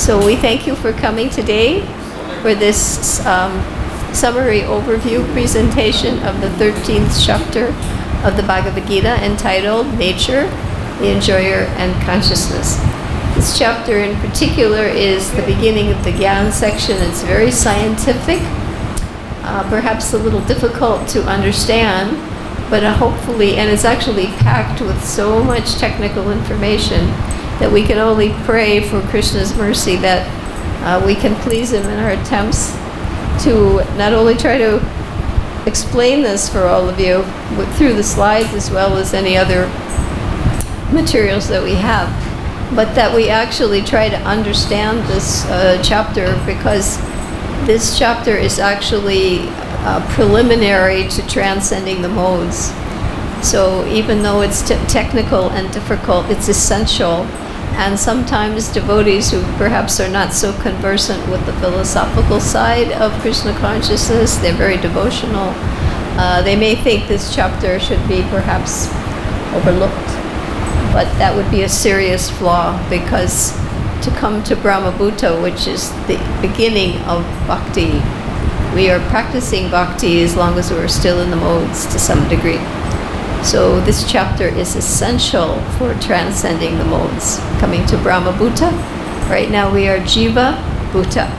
So we thank you for coming today for this summary overview presentation of the 13th chapter of the Bhagavad-Gita entitled Nature, the Enjoyer, and Consciousness. This chapter in particular is the beginning of the Gyan section. It's very scientific, perhaps a little difficult to understand, but hopefully, and it's actually packed with so much technical information that we can only pray for Krishna's mercy that we can please him in our attempts to not only try to explain this for all of you through the slides as well as any other materials that we have, but that we actually try to understand this chapter, because this chapter is actually preliminary to transcending the modes. So even though it's technical and difficult, it's essential. And sometimes devotees who perhaps are not so conversant with the philosophical side of Krishna consciousness, they're very devotional, they may think this chapter should be perhaps overlooked. But that would be a serious flaw, because to come to Brahma-bhuta, which is the beginning of bhakti, we are practicing bhakti as long as we're still in the modes to some degree. So this chapter is essential for transcending the modes, coming to Brahma-bhuta. Right now we are Jiva-bhuta.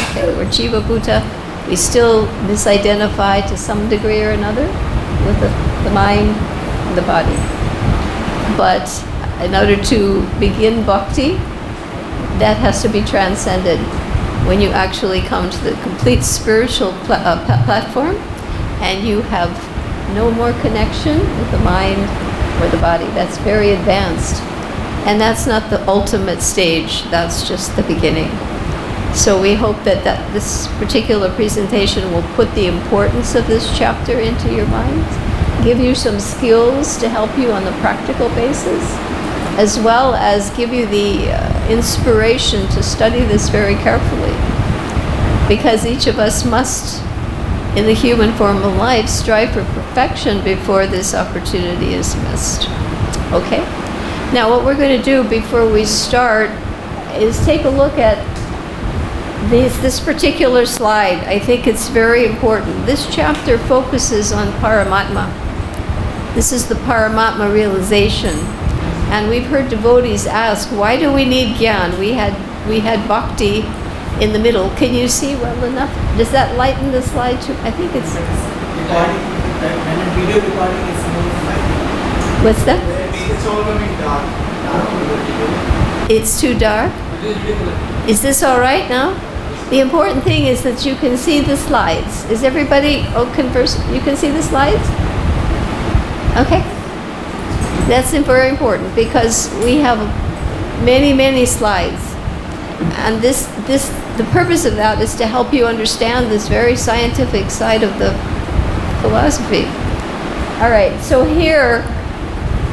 Okay, we're Jiva-bhuta. We still misidentify to some degree or another with the mind and the body. But in order to begin bhakti, that has to be transcended when you actually come to the complete spiritual platform and you have no more connection with the mind or the body. That's very advanced. And that's not the ultimate stage, that's just the beginning. So we hope that this particular presentation will put the importance of this chapter into your mind, give you some skills to help you on the practical basis, as well as give you the inspiration to study this very carefully. Because each of us must, in the human form of life, strive for perfection before this opportunity is missed. Okay? Now what we're going to do before we start is take a look at this particular slide. I think it's very important. This chapter focuses on Paramatma. This is the Paramatma realization. And we've heard devotees ask, why do we need Gyan? We had bhakti in the middle. Can you see well enough? Does that lighten the slide too? I think it's... Recording, when a video recording is more light. What's that? It's all going to be dark. It's too dark? Is this all right now? The important thing is that you can see the slides. Is everybody conversant? You can see the slides? Okay. That's very important, because we have many, many slides. And the purpose of that is to help you understand this very scientific side of the philosophy. All right, so here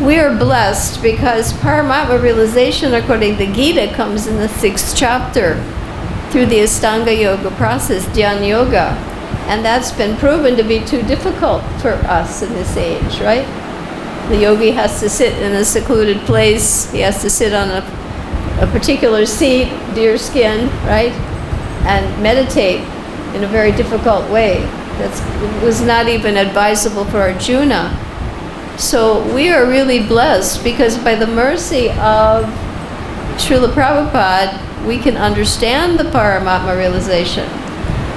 we are blessed because Paramatma realization, according to the Gita, comes in the 6th chapter through the Ashtanga Yoga process, Dhyana Yoga. And that's been proven to be too difficult for us in this age, right? The yogi has to sit in a secluded place. He has to sit on a particular seat, deer skin, right? And meditate in a very difficult way. That was not even advisable for Arjuna. So we are really blessed because by the mercy of Srila Prabhupada, we can understand the Paramatma realization.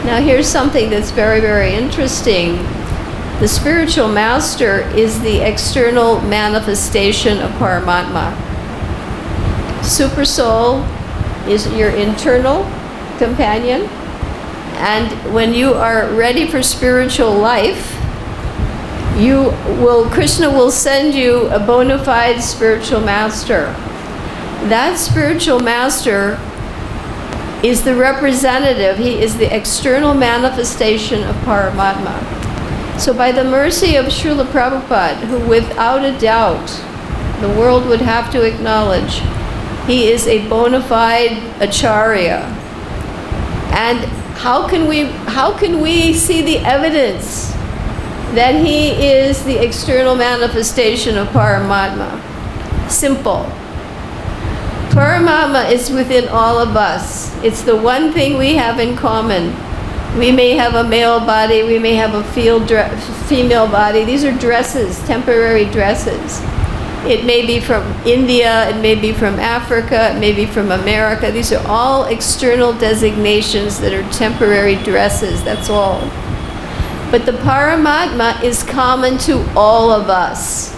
Now here's something that's very, very interesting. The spiritual master is the external manifestation of Paramatma. Super Soul is your internal companion, and when you are ready for spiritual life, Krishna will send you a bona fide spiritual master. That spiritual master is the representative, he is the external manifestation of Paramatma. So by the mercy of Srila Prabhupada, who without a doubt the world would have to acknowledge, he is a bona fide acharya. And how can we see the evidence that he is the external manifestation of Paramatma? Simple. Paramatma is within all of us. It's the one thing we have in common. We may have a male body, we may have a female body. These are dresses, temporary dresses. It may be from India, it may be from Africa, it may be from America. These are all external designations that are temporary dresses, that's all. But the Paramatma is common to all of us.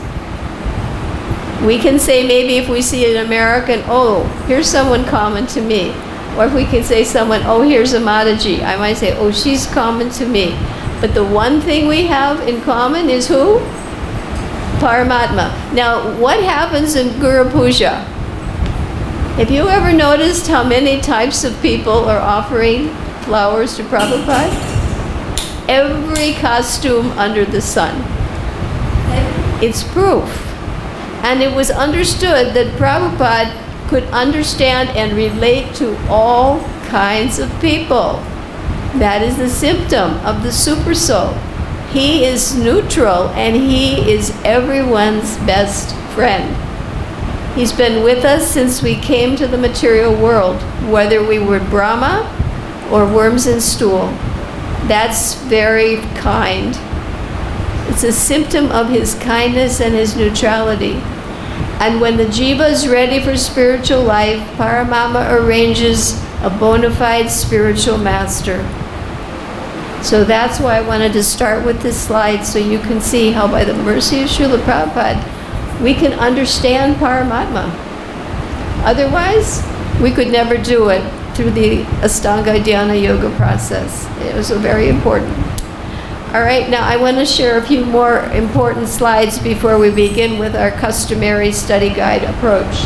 We can say maybe if we see an American, oh, here's someone common to me. Or if we can say someone, oh, here's a Mataji, I might say, oh, she's common to me. But the one thing we have in common is who? Paramatma. Now, what happens in Guru Puja? Have you ever noticed how many types of people are offering flowers to Prabhupada? Every costume under the sun. It's proof. And it was understood that Prabhupada could understand and relate to all kinds of people. That is the symptom of the Supersoul. He is neutral and he is everyone's best friend. He's been with us since we came to the material world, whether we were Brahma or worms in stool. That's very kind. It's a symptom of his kindness and his neutrality. And when the jiva is ready for spiritual life, Paramatma arranges a bona fide spiritual master. So that's why I wanted to start with this slide, so you can see how by the mercy of Srila Prabhupada, we can understand Paramatma. Otherwise, we could never do it through the Astanga Dhyana Yoga process. It was very important. All right, now I want to share a few more important slides before we begin with our customary study guide approach.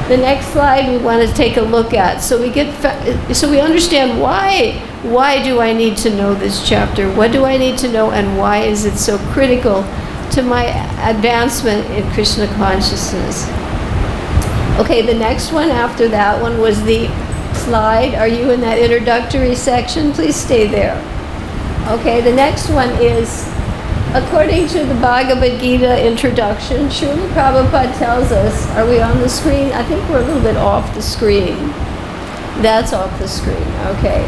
The next slide we want to take a look at, so we understand why do I need to know this chapter? What do I need to know, and why is it so critical to my advancement in Krishna consciousness? Okay, the next one after that one was the slide. Are you in that introductory section? Please stay there. Okay, the next one is, according to the Bhagavad-Gita introduction, Srila Prabhupada tells us, are we on the screen? I think we're a little bit off the screen. That's off the screen, okay.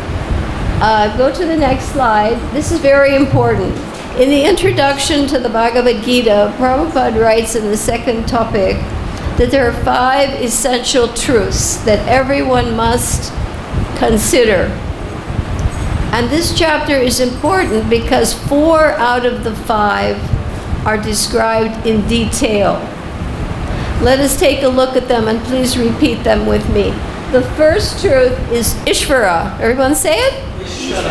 Go to the next slide. This is very important. In the introduction to the Bhagavad-Gita, Prabhupada writes in the second topic that there are 5 essential truths that everyone must consider. And this chapter is important because 4 out of the 5 are described in detail. Let us take a look at them and please repeat them with me. The first truth is Ishvara. Everyone say it?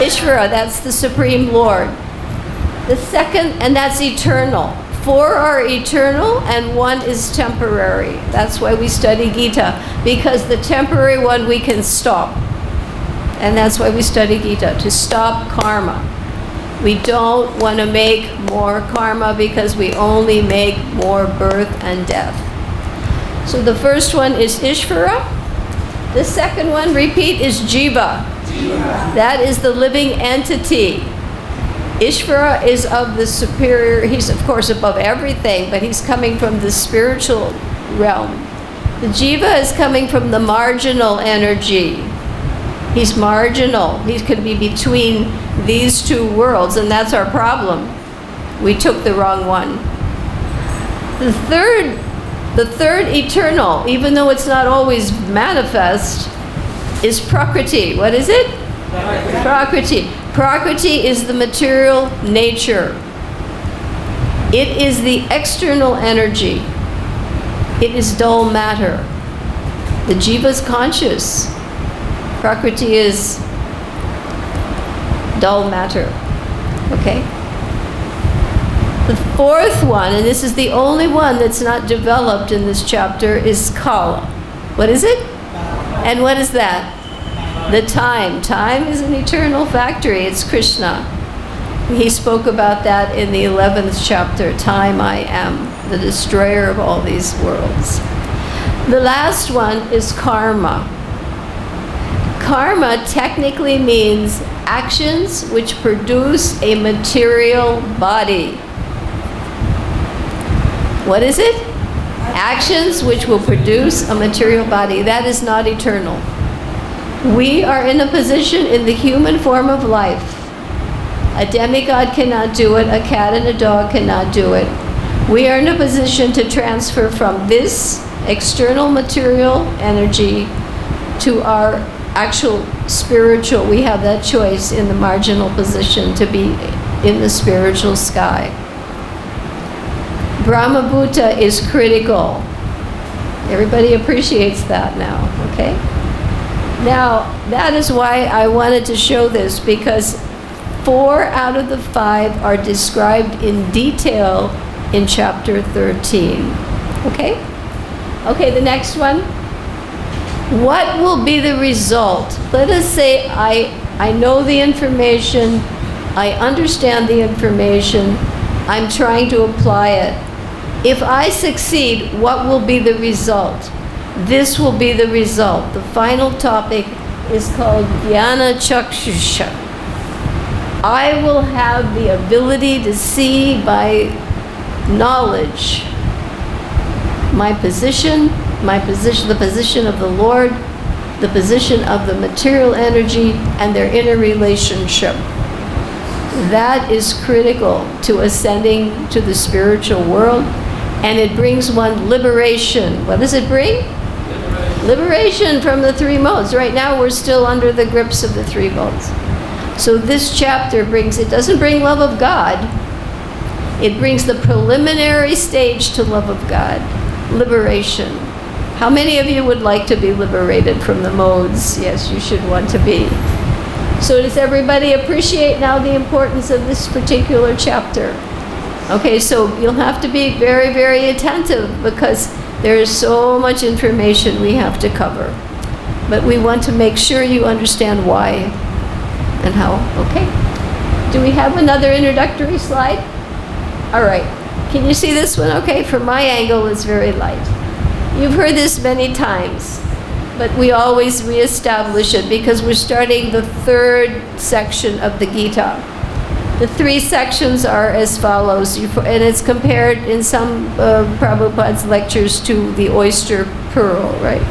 Ishvara, that's the Supreme Lord. The second, and that's eternal. 4 are eternal and 1 is temporary. That's why we study Gita, because the temporary one we can stop. And that's why we study Gita, to stop karma. We don't want to make more karma because we only make more birth and death. So the first one is Ishvara. The second one, repeat, is Jiva. That is the living entity. Ishvara is of the superior, he's of course above everything, but he's coming from the spiritual realm. The Jiva is coming from the marginal energy. He's marginal. He could be between these 2 worlds, and that's our problem. We took the wrong one. The third eternal, even though it's not always manifest, is Prakriti. What is it? Prakriti. Prakriti is the material nature. It is the external energy. It is dull matter. The jiva is conscious. Prakriti is dull matter. Okay? The fourth one, and this is the only one that's not developed in this chapter, is Kala. What is it? And what is that? The time. Time is an eternal factory. It's Krishna. He spoke about that in the 11th chapter, Time I Am, the destroyer of all these worlds. The last one is karma. Karma technically means actions which produce a material body. What is it? Actions which will produce a material body. That is not eternal. We are in a position in the human form of life. A demigod cannot do it. A cat and a dog cannot do it. We are in a position to transfer from this external material energy to our actual spiritual. We have that choice in the marginal position to be in the spiritual sky. Brahma-bhuta is critical. Everybody appreciates that now, okay? Now, that is why I wanted to show this, because 4 out of the 5 are described in detail in chapter 13. Okay? Okay, the next one. What will be the result? Let us say I know the information, I understand the information, I'm trying to apply it. If I succeed, what will be the result? This will be the result. The final topic is called Jnana Chakshusha. I will have the ability to see by knowledge my position, the position of the Lord, the position of the material energy, and their inner relationship. That is critical to ascending to the spiritual world, and it brings one liberation. What does it bring? Liberation from the 3 modes. Right now we're still under the grips of the 3 modes. So this chapter it doesn't bring love of God. It brings the preliminary stage to love of God, liberation. How many of you would like to be liberated from the modes? Yes, you should want to be. So does everybody appreciate now the importance of this particular chapter? Okay, so you'll have to be very, very attentive, because there is so much information we have to cover. But we want to make sure you understand why and how. Okay? Do we have another introductory slide? All right. Can you see this one? Okay, from my angle it's very light. You've heard this many times, but we always reestablish it because we're starting the 3rd section of the Gita. The 3 sections are as follows, and it's compared in some Prabhupada's lectures to the oyster pearl, right?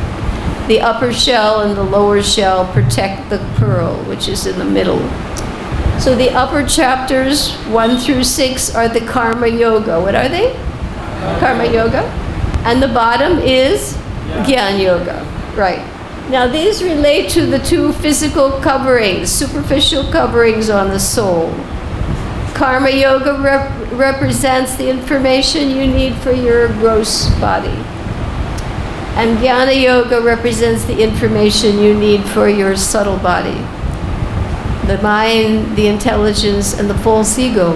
The upper shell and the lower shell protect the pearl, which is in the middle. So the upper chapters, 1 through 6, are the Karma Yoga. What are they? Karma Yoga. And the bottom is Jnana Yoga. Right. Now these relate to the 2 physical coverings, superficial coverings on the soul. Karma Yoga represents the information you need for your gross body. And Jnana Yoga represents the information you need for your subtle body. The mind, the intelligence, and the false ego.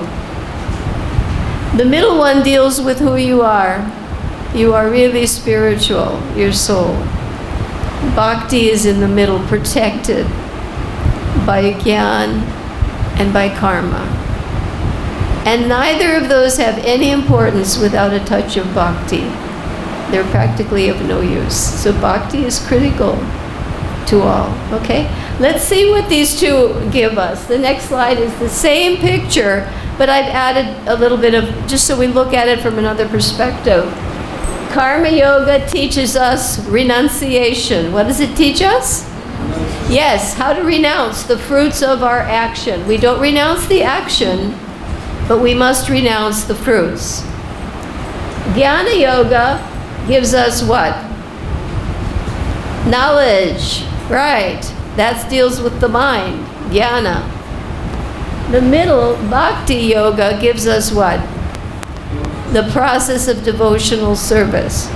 The middle one deals with who you are. You are really spiritual, your soul. Bhakti is in the middle, protected by Jnana and by karma. And neither of those have any importance without a touch of bhakti. They're practically of no use. So bhakti is critical to all, okay? Let's see what these 2 give us. The next slide is the same picture, but I've added a little bit of, just so we look at it from another perspective. Karma Yoga teaches us renunciation. What does it teach us? Yes, how to renounce the fruits of our action. We don't renounce the action, but we must renounce the fruits. Jnana Yoga gives us what? Knowledge. Right. That deals with the mind. Jnana. The middle, Bhakti Yoga, gives us what? The process of devotional service,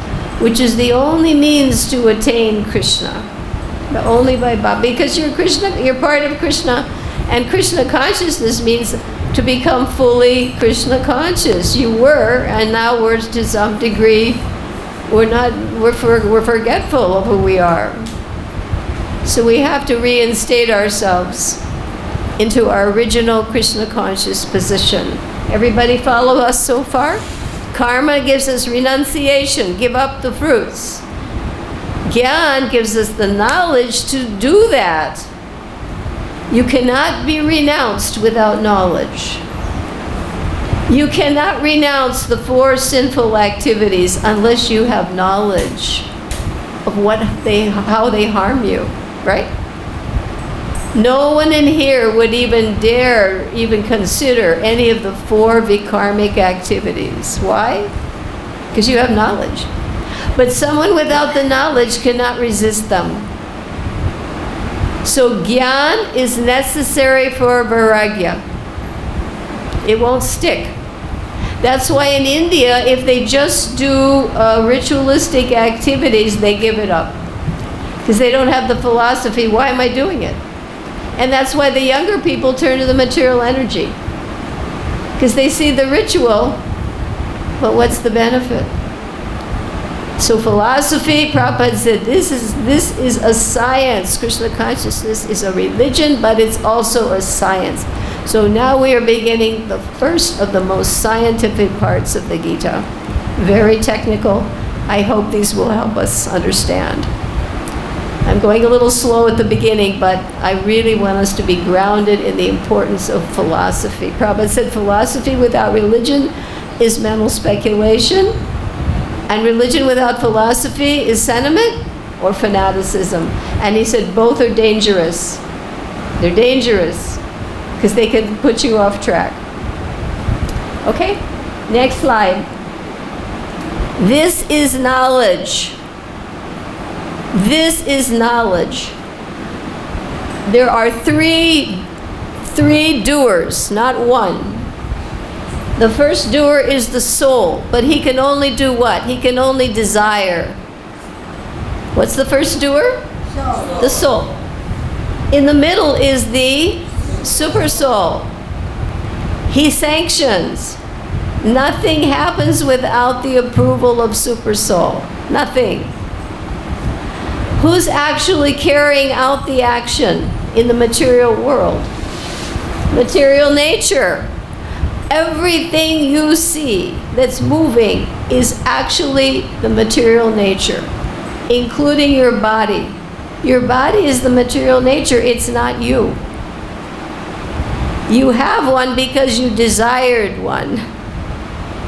which is the only means to attain Krishna. But only by Bhakti. Because you're Krishna, you're part of Krishna, and Krishna consciousness means to become fully Krishna conscious. You were, and now we're to some degree, we're forgetful of who we are. So we have to reinstate ourselves into our original Krishna conscious position. Everybody follow us so far? Karma gives us renunciation, give up the fruits. Jnana gives us the knowledge to do that. You cannot be renounced without knowledge. You cannot renounce the 4 sinful activities unless you have knowledge of how they harm you, right? No one in here would even dare even consider any of the 4 vikarmic activities. Why? Because you have knowledge. But someone without the knowledge cannot resist them. So gyan is necessary for vairagya. It won't stick. That's why in India, if they just do ritualistic activities, they give it up. Because they don't have the philosophy, why am I doing it? And that's why the younger people turn to the material energy. Because they see the ritual, but what's the benefit? So philosophy, Prabhupada said, this is a science. Krishna consciousness is a religion, but it's also a science. So now we are beginning the first of the most scientific parts of the Gita. Very technical. I hope these will help us understand. I'm going a little slow at the beginning, but I really want us to be grounded in the importance of philosophy. Prabhupada said philosophy without religion is mental speculation, and religion without philosophy is sentiment or fanaticism. And he said both are dangerous. They're dangerous because they can put you off track. Okay, next slide. This is knowledge. This is knowledge. There are three doers, not one. The first doer is the soul, but he can only do what? He can only desire. What's the first doer? Soul. The soul. In the middle is the super soul. He sanctions. Nothing happens without the approval of super soul. Nothing. Who's actually carrying out the action in the material world? Material nature. Everything you see that's moving is actually the material nature, including your body. Your body is the material nature, it's not you. You have one because you desired one.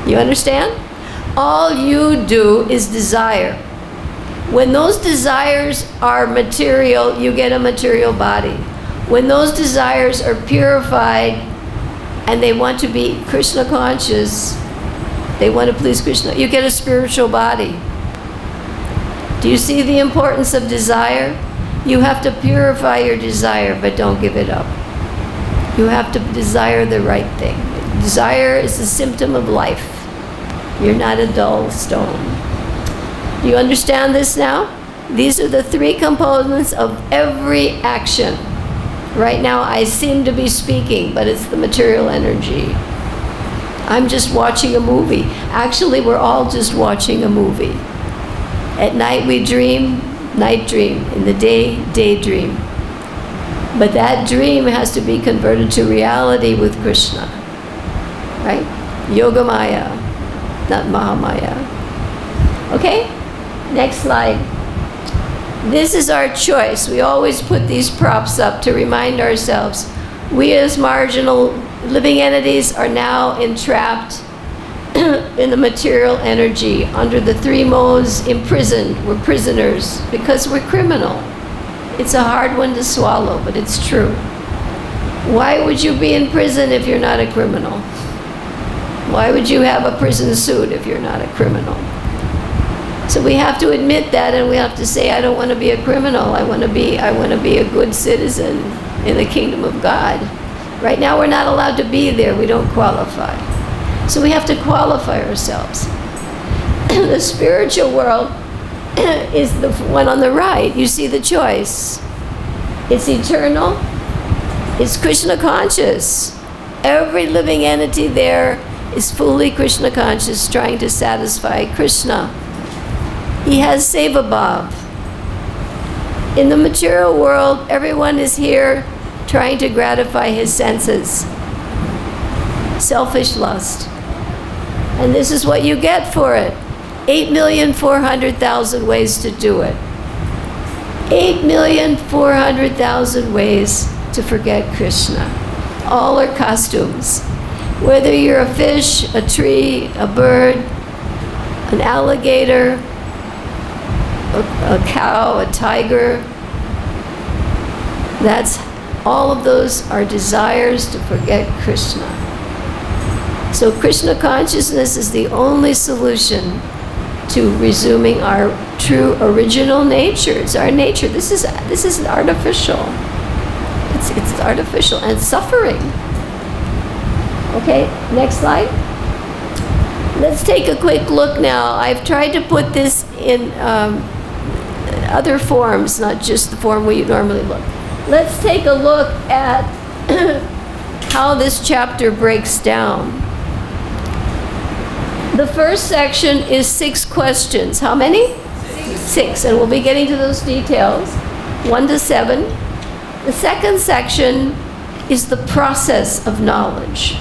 You understand? All you do is desire. When those desires are material, you get a material body. When those desires are purified and they want to be Krishna conscious, they want to please Krishna, you get a spiritual body. Do you see the importance of desire? You have to purify your desire, but don't give it up. You have to desire the right thing. Desire is a symptom of life. You're not a dull stone. Do you understand this now? These are the 3 components of every action. Right now I seem to be speaking, but it's the material energy. I'm just watching a movie. Actually, we're all just watching a movie. At night we dream, night dream. In the day, daydream. But that dream has to be converted to reality with Krishna. Right? Yogamaya, not Mahamaya. Okay? Next slide. This is our choice. We always put these props up to remind ourselves we as marginal living entities are now entrapped in the material energy, under the 3 modes, imprisoned. We're prisoners because we're criminal. It's a hard one to swallow, but it's true. Why would you be in prison if you're not a criminal? Why would you have a prison suit if you're not a criminal? So we have to admit that, and we have to say, I don't want to be a criminal. I want to be a good citizen in the kingdom of God. Right now we're not allowed to be there. We don't qualify. So we have to qualify ourselves. The spiritual world is the one on the right. You see the choice. It's eternal. It's Krishna conscious. Every living entity there is fully Krishna conscious, trying to satisfy Krishna. He has seva bhav. In the material world, everyone is here trying to gratify his senses. Selfish lust. And this is what you get for it. 8,400,000 ways to do it. 8,400,000 ways to forget Krishna. All are costumes. Whether you're a fish, a tree, a bird, an alligator, a cow, a tiger, that's all of those are desires to forget Krishna. So Krishna consciousness is the only solution to resuming our true original nature. It's our nature. This is artificial. It's artificial and suffering. Okay, next slide. Let's take a quick look now. I've tried to put this in other forms, not just the form we normally look. Let's take a look at how this chapter breaks down. The first section is 6 questions. How many? 6. And we'll be getting to those details. 1 to 7. The second section is the process of knowledge.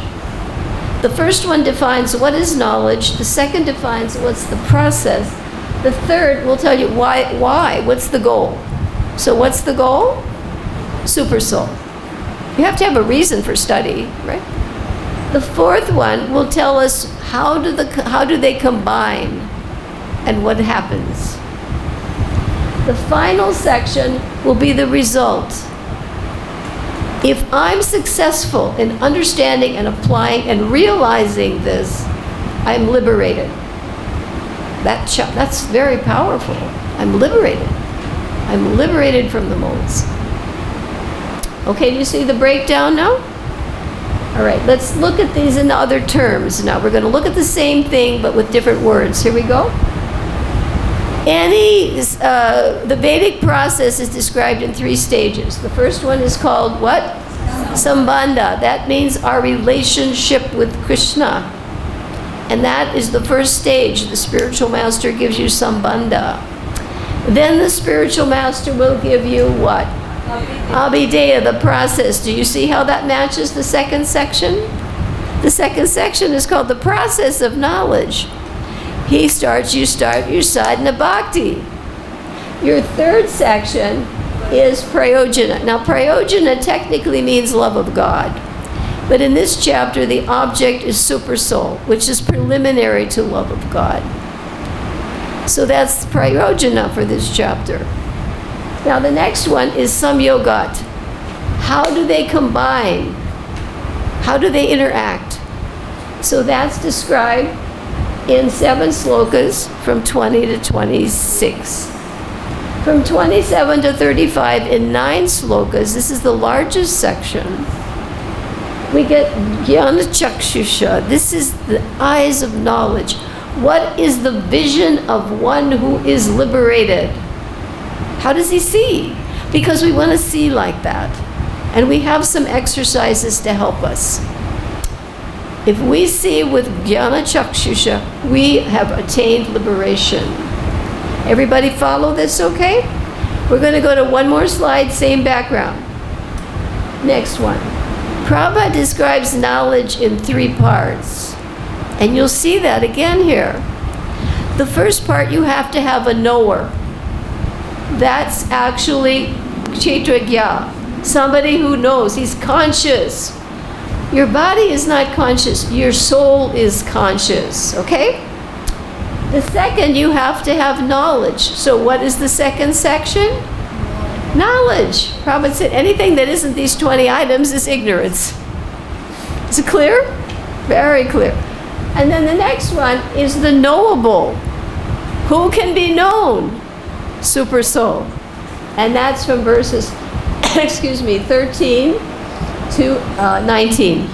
The first one defines what is knowledge. The second defines what's the process. The third will tell you why. What's the goal? So what's the goal? Super soul. You have to have a reason for study, right? The fourth one will tell us how do they combine and what happens. The final section will be the result. If I'm successful in understanding and applying and realizing this, I'm liberated. That's very powerful. I'm liberated. I'm liberated from the molds. Okay, do you see the breakdown now? All right, let's look at these in other terms. Now we're going to look at the same thing but with different words. Here we go. The Vedic process is described in 3 stages. The first one is called what? Sambandha. That means our relationship with Krishna. And that is the first stage. The spiritual master gives you Sambandha. Then the spiritual master will give you what? Abhideya, the process. Do you see how that matches the second section? The second section is called the process of knowledge. You start your sadhana bhakti. Your third section is prayojana. Now prayojana technically means love of God. But in this chapter, the object is super soul, which is preliminary to love of God. So that's prayojana for this chapter. Now the next one is samyogat. How do they combine? How do they interact? So that's described in 7 slokas from 20 to 26. From 27 to 35 in 9 slokas, this is the largest section, we get jnana chakshusha. This is the eyes of knowledge. What is the vision of one who is liberated? How does he see? Because we want to see like that. And we have some exercises to help us. If we see with jnana chakshusha, we have attained liberation. Everybody follow this, okay? We're going to go to one more slide, same background. Next one. Prabhupada describes knowledge in 3 parts. And you'll see that again here. The first part, you have to have a knower. That's actually kshetrajna, somebody who knows. He's conscious. Your body is not conscious. Your soul is conscious, okay? The second, you have to have knowledge. So what is the second section? Knowledge. Prabhupada said anything that isn't these 20 items is ignorance. Is it clear? Very clear. And then the next one is the knowable. Who can be known? Super soul. And that's from verses 13 to 19.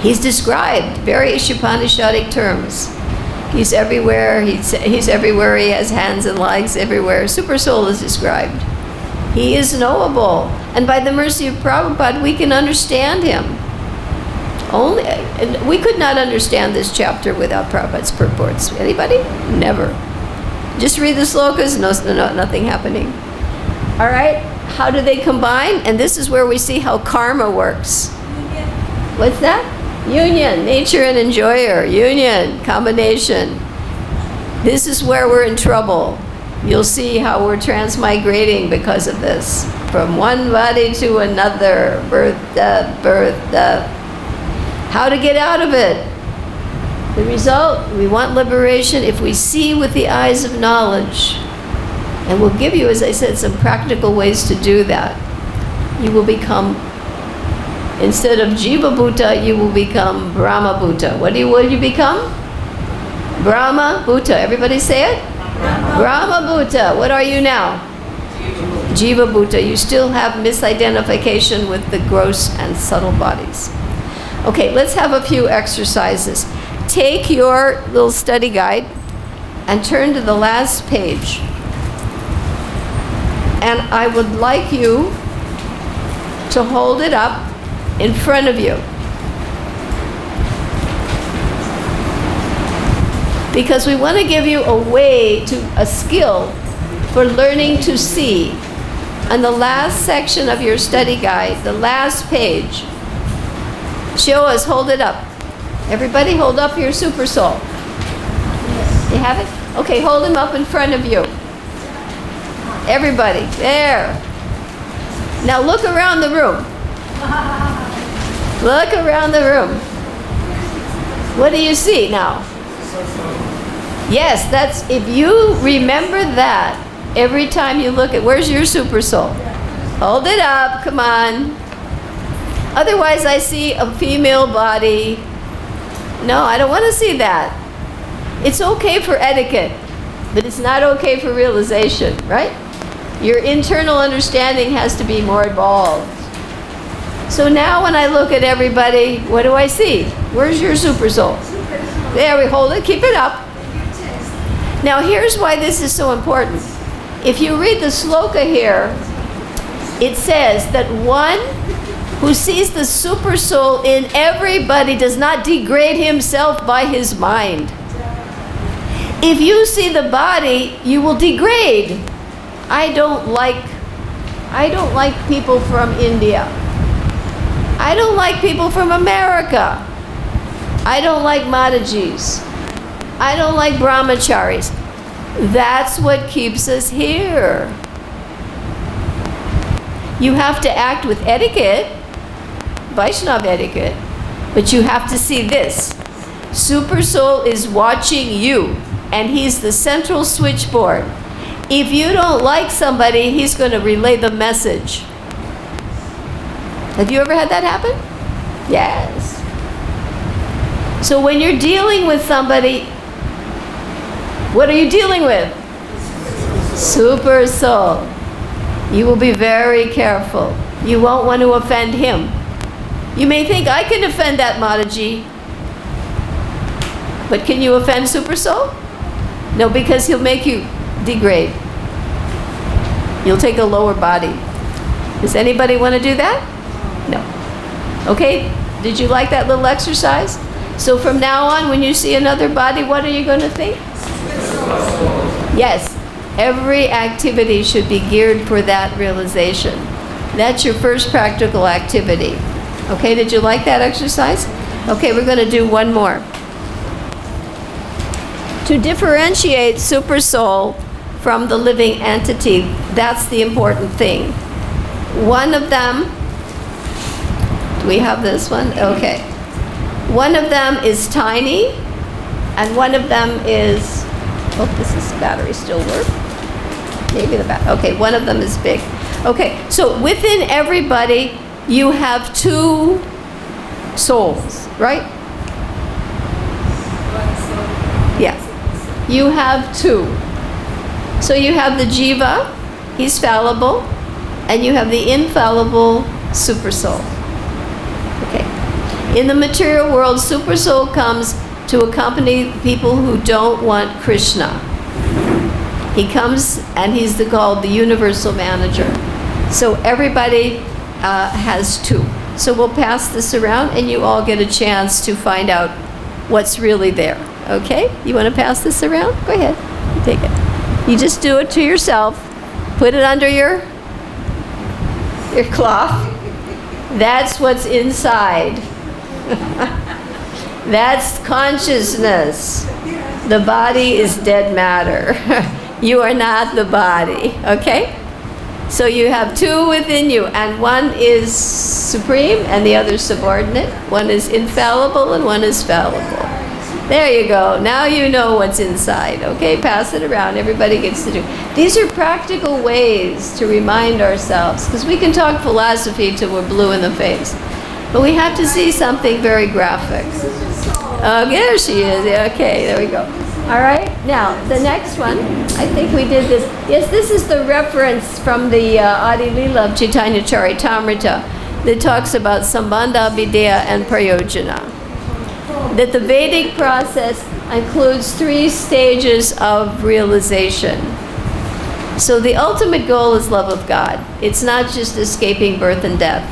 He's described very Upanishadic terms. He's everywhere. He's everywhere. He has hands and legs everywhere. Super soul is described. He is knowable. And by the mercy of Prabhupada, we can understand him. And we could not understand this chapter without Prabhupada's purports. Anybody? Never. Just read the slokas, nothing happening. All right? How do they combine? And this is where we see how karma works. Union. What's that? Union. Nature and enjoyer. Union. Combination. This is where we're in trouble. You'll see how we're transmigrating because of this. From one body to another. Birth, death, birth, death. How to get out of it? The result, we want liberation if we see with the eyes of knowledge. And we'll give you, as I said, some practical ways to do that. You will become, instead of Jiva Bhuta, you will become Brahma Bhuta. What will you become? Brahma Bhuta. Everybody say it? Brahma Bhuta. What are you now? Jiva Bhuta. You still have misidentification with the gross and subtle bodies. Okay, let's have a few exercises. Take your little study guide and turn to the last page. And I would like you to hold it up in front of you. Because we want to give you a skill for learning to see. On the last section of your study guide, the last page, show us, hold it up. Everybody hold up your super soul. You have it? Okay, hold him up in front of you. Everybody, there. Now look around the room. Look around the room. What do you see now? Yes, that's, if you remember that every time you look at, where's your super soul? Hold it up, come on. Otherwise I see a female body. No, I don't want to see that. It's okay for etiquette, but it's not okay for realization, right? Your internal understanding has to be more involved. So now when I look at everybody, what do I see? Where's your super soul? There, we hold it, keep it up. Now here's why this is so important. If you read the sloka here, it says that one who sees the super soul in everybody does not degrade himself by his mind. If you see the body, you will degrade. I don't like people from India. I don't like people from America. I don't like Matajis. I don't like brahmacharis. That's what keeps us here. You have to act with etiquette, Vaishnava etiquette, but you have to see this. Super Soul is watching you, and he's the central switchboard. If you don't like somebody, he's going to relay the message. Have you ever had that happen? Yes. So when you're dealing with somebody, what are you dealing with? Super Soul. You will be very careful. You won't want to offend him. You may think, I can offend that Mataji. But can you offend Super Soul? No, because he'll make you degrade. You'll take a lower body. Does anybody want to do that? No. Okay, did you like that little exercise? So from now on, when you see another body, what are you going to think? Yes, every activity should be geared for that realization. That's your first practical activity. Okay, did you like that exercise? Okay, we're going to do one more. To differentiate Super Soul from the living entity, that's the important thing. One of them, do we have this one? Okay. One of them is tiny, and one of them is, oh, this is battery still work? Maybe the battery, okay, one of them is big. Okay, so within everybody, you have two souls, right? Yeah, you have two. So you have the jiva, he's fallible, and you have the infallible super soul. Okay. In the material world, super soul comes to accompany people who don't want Krishna. He comes and he's called the universal manager. So everybody has two. So we'll pass this around and you all get a chance to find out what's really there. Okay? You want to pass this around? Go ahead. Take it. You just do it to yourself. Put it under your cloth. That's what's inside. That's consciousness. The body is dead matter. You are not the body. Okay? So you have two within you, and one is supreme and the other subordinate. One is infallible and one is fallible. There you go. Now you know what's inside. Okay, pass it around. Everybody gets to do. These are practical ways to remind ourselves, because we can talk philosophy till we're blue in the face, but we have to see something very graphic. Oh, there she is. Okay, there we go. All right, now the next one, I think we did this. Yes, this is the reference from the Adi Lila of Chaitanya Charitamrita that talks about Sambandha, Videya, and Prayojana. That the Vedic process includes 3 stages of realization. So the ultimate goal is love of God. It's not just escaping birth and death.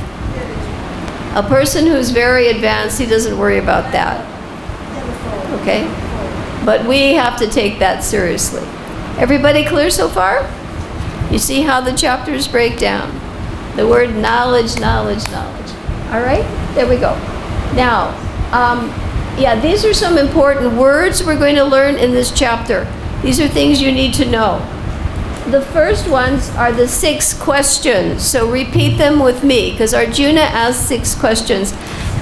A person who's very advanced, he doesn't worry about that. Okay? But we have to take that seriously. Everybody clear so far? You see how the chapters break down. The word knowledge, knowledge, knowledge. All right? There we go. Now, these are some important words we're going to learn in this chapter. These are things you need to know. The first ones are the 6 questions. So repeat them with me, because Arjuna asked 6 questions.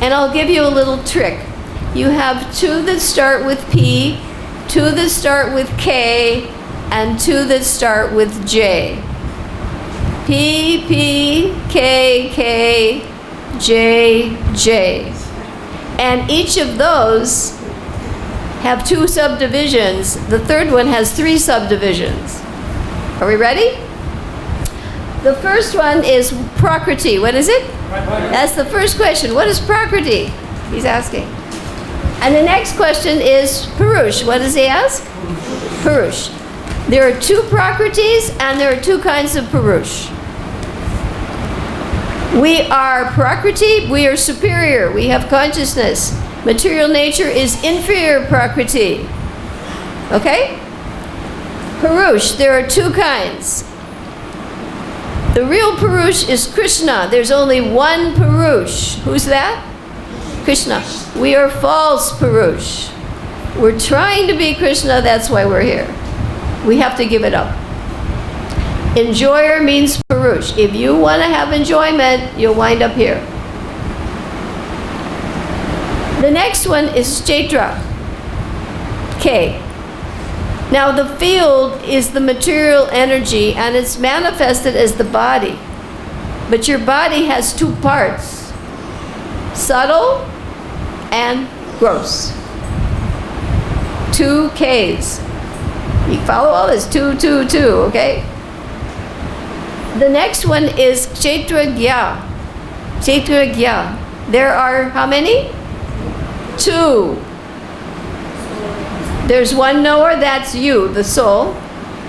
And I'll give you a little trick. You have 2 that start with P, 2 that start with K, and 2 that start with J. P, P, K, K, J, J. And each of those have 2 subdivisions. The third one has 3 subdivisions. Are we ready? The first one is Prakriti. What is it? That's the first question. What is Prakriti? He's asking. And the next question is Purush. What does he ask? Purush. There are 2 Prakritis and there are 2 kinds of Purush. We are Prakriti, we are superior, we have consciousness. Material nature is inferior Prakriti. Okay? Purush, there are 2 kinds. The real Purush is Krishna. There's only one Purush. Who's that? Krishna. We are false Purush. We're trying to be Krishna, that's why we're here. We have to give it up. Enjoyer means Purush. If you want to have enjoyment, you'll wind up here. The next one is Chaitra. K. Now the field is the material energy and it's manifested as the body. But your body has 2 parts. Subtle and gross. 2 Ks. You follow all this? 2, 2, 2, okay? The next one is Kshetragya. Kshetragya. There are how many? 2. There's one knower, that's you, the soul.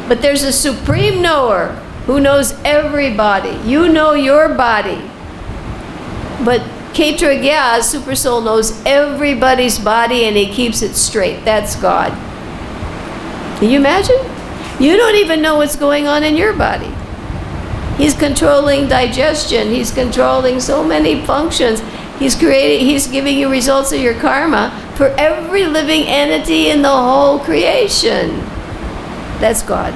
But there's a supreme knower who knows everybody. You know your body. But Kshetragya, super soul, knows everybody's body and he keeps it straight. That's God. Can you imagine? You don't even know what's going on in your body. He's controlling digestion. He's controlling so many functions. He's giving you results of your karma for every living entity in the whole creation. That's God.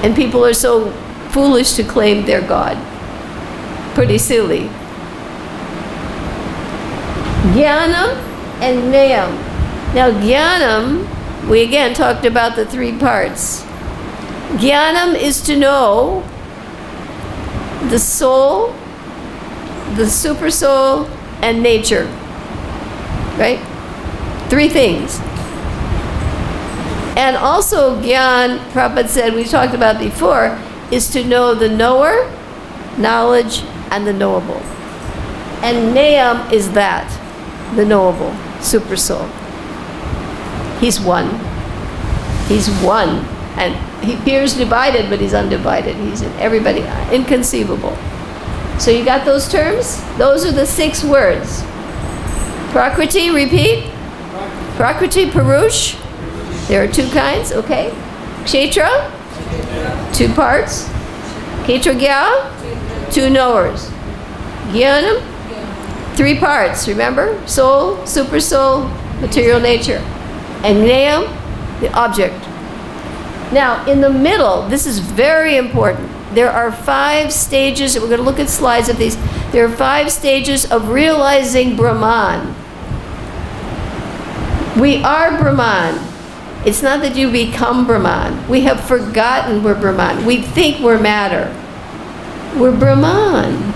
And people are so foolish to claim they're God. Pretty silly. Jnanam and Nayam. Now Jnanam, we again talked about the 3 parts. Jnanam is to know the soul, the super soul, and nature. Right? 3 things. And also Gyan, Prabhupada said, we talked about before, is to know the knower, knowledge, and the knowable. And Nayam is that, the knowable, super soul. He's one. He's one. And he appears divided, but he's undivided. He's in everybody, inconceivable. So you got those terms? Those are the 6 words. Prakriti, repeat. Prakriti, Purush. There are 2 kinds, okay? Kshetra, 2 parts. Kshetragya, 2 knowers. Jnanam, 3 parts, remember? Soul, super soul, material nature. And Gnayam, the object. Now, in the middle, this is very important. There are 5 stages. We're going to look at slides of these. There are 5 stages of realizing Brahman. We are Brahman. It's not that you become Brahman. We have forgotten we're Brahman. We think we're matter. We're Brahman.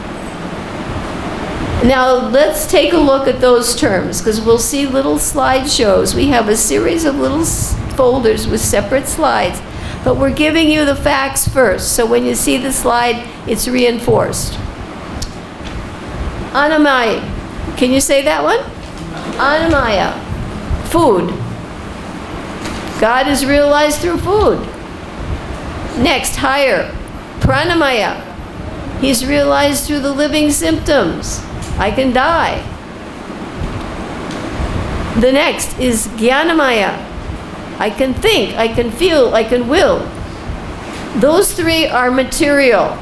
Now, let's take a look at those terms, because we'll see little slideshows. We have a series of little folders with separate slides, but we're giving you the facts first. So when you see the slide, it's reinforced. Anamaya. Can you say that one? Anamaya. Food. God is realized through food. Next, higher. Pranamaya. He's realized through the living symptoms. I can die. The next is Jnanamaya. I can think, I can feel, I can will. Those 3 are material.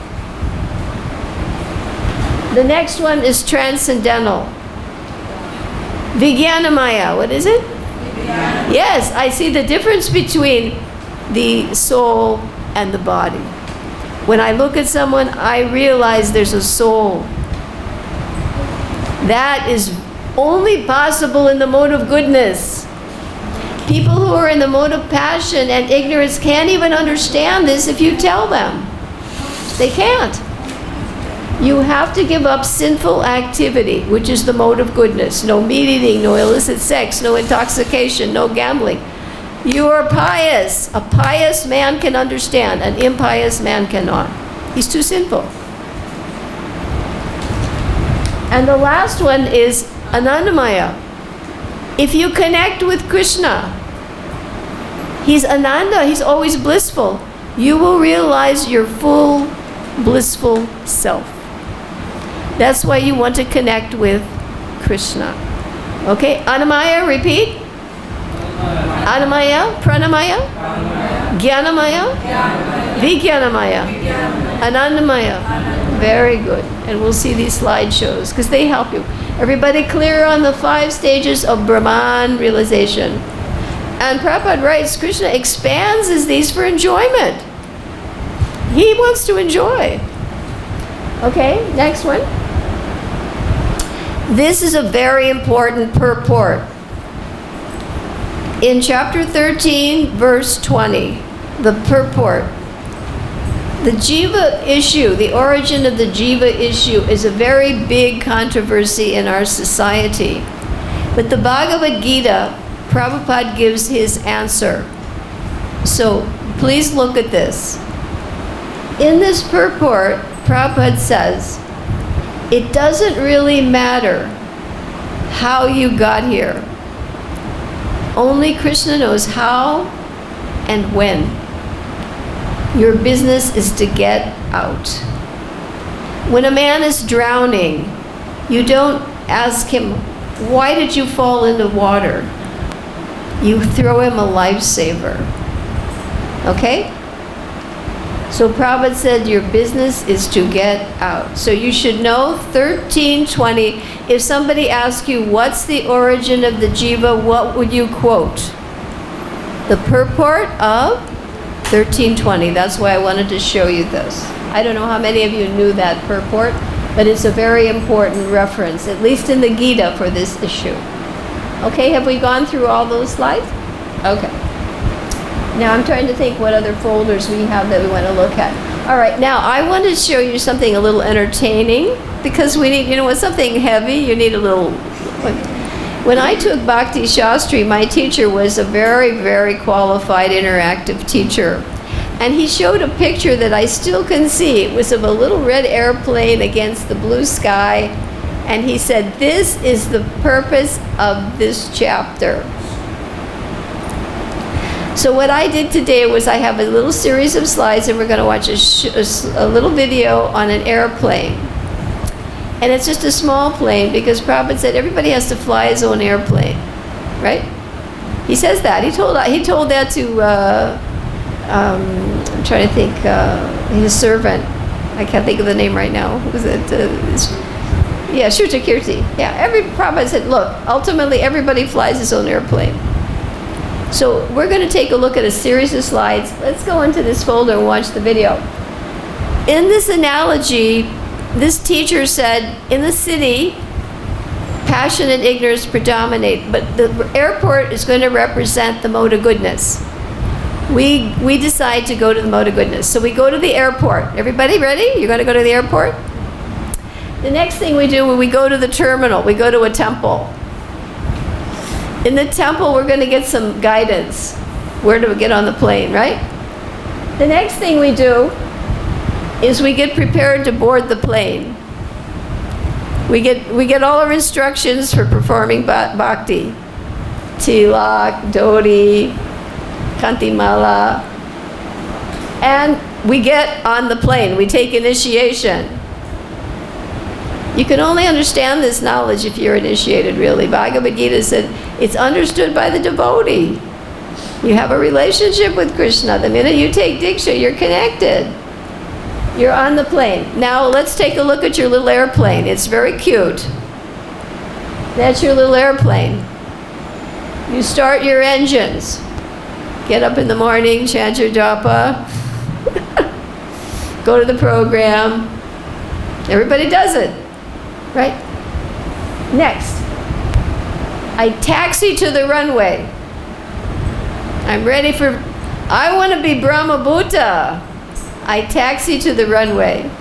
The next one is transcendental. Vijnanamaya. What is it? Vijnana. Yes, I see the difference between the soul and the body. When I look at someone, I realize there's a soul. That is only possible in the mode of goodness. People who are in the mode of passion and ignorance can't even understand this if you tell them. They can't. You have to give up sinful activity, which is the mode of goodness. No meat eating, no illicit sex, no intoxication, no gambling. You are pious. A pious man can understand. An impious man cannot. He's too sinful. And the last one is Anandamaya. If you connect with Krishna, he's Ananda, he's always blissful. You will realize your full blissful self. That's why you want to connect with Krishna. Okay, Anamaya, repeat. Anamaya, Pranamaya, Jnanamaya, Vijnanamaya, Anandamaya. Very good. And we'll see these slideshows because they help you. Everybody clear on the 5 stages of Brahman realization. And Prabhupada writes, Krishna expands these for enjoyment. He wants to enjoy. Okay, next one. This is a very important purport. In chapter 13, verse 20, the purport, the jiva issue, the origin of the jiva issue is a very big controversy in our society. But the Bhagavad-Gita, Prabhupada gives his answer. So please look at this. In this purport, Prabhupada says, it doesn't really matter how you got here. Only Krishna knows how and when. Your business is to get out. When a man is drowning, you don't ask him, why did you fall into water? You throw him a lifesaver. Okay? So Prabhupada said your business is to get out. So you should know 1320. If somebody asks you what's the origin of the jiva, what would you quote? The purport of 1320. That's why I wanted to show you this. I don't know how many of you knew that purport, but it's a very important reference, at least in the Gita, for this issue. Okay, have we gone through all those slides? Okay. Now I'm trying to think what other folders we have that we want to look at. All right, now I want to show you something a little entertaining, because we need, something heavy, you need a little... When I took Bhakti Shastri, my teacher was a very, very qualified interactive teacher. And he showed a picture that I still can see. It was of a little red airplane against the blue sky. And he said, this is the purpose of this chapter. So what I did today was I have a little series of slides, and we're going to watch a little video on an airplane. And it's just a small plane, because Prabhupada said everybody has to fly his own airplane, right? He says that. He told that to, I'm trying to think, his servant. I can't think of the name right now. Was it? Yeah, Shrutakirti. Yeah, Prabhupada said, look, ultimately everybody flies his own airplane. So we're going to take a look at a series of slides. Let's go into this folder and watch the video. In this analogy, this teacher said, in the city, passion and ignorance predominate, but the airport is going to represent the mode of goodness. We decide to go to the mode of goodness. So we go to the airport. Everybody ready? You're going to go to the airport? The next thing we do when we go to the terminal, we go to a temple. In the temple, we're going to get some guidance. Where do we get on the plane, right? The next thing we do is we get prepared to board the plane. We get all our instructions for performing bhakti. Tilak, Dodi, Kantimala. And we get on the plane. We take initiation. You can only understand this knowledge if you're initiated, really. Bhagavad-Gita said it's understood by the devotee. You have a relationship with Krishna. The minute you take Diksha, you're connected. You're on the plane. Now let's take a look at your little airplane. It's very cute. That's your little airplane. You start your engines. Get up in the morning, chant your japa. Go to the program. Everybody does it. Right? Next, I taxi to the runway. I'm ready I want to be Brahmabhuta. I taxi to the runway.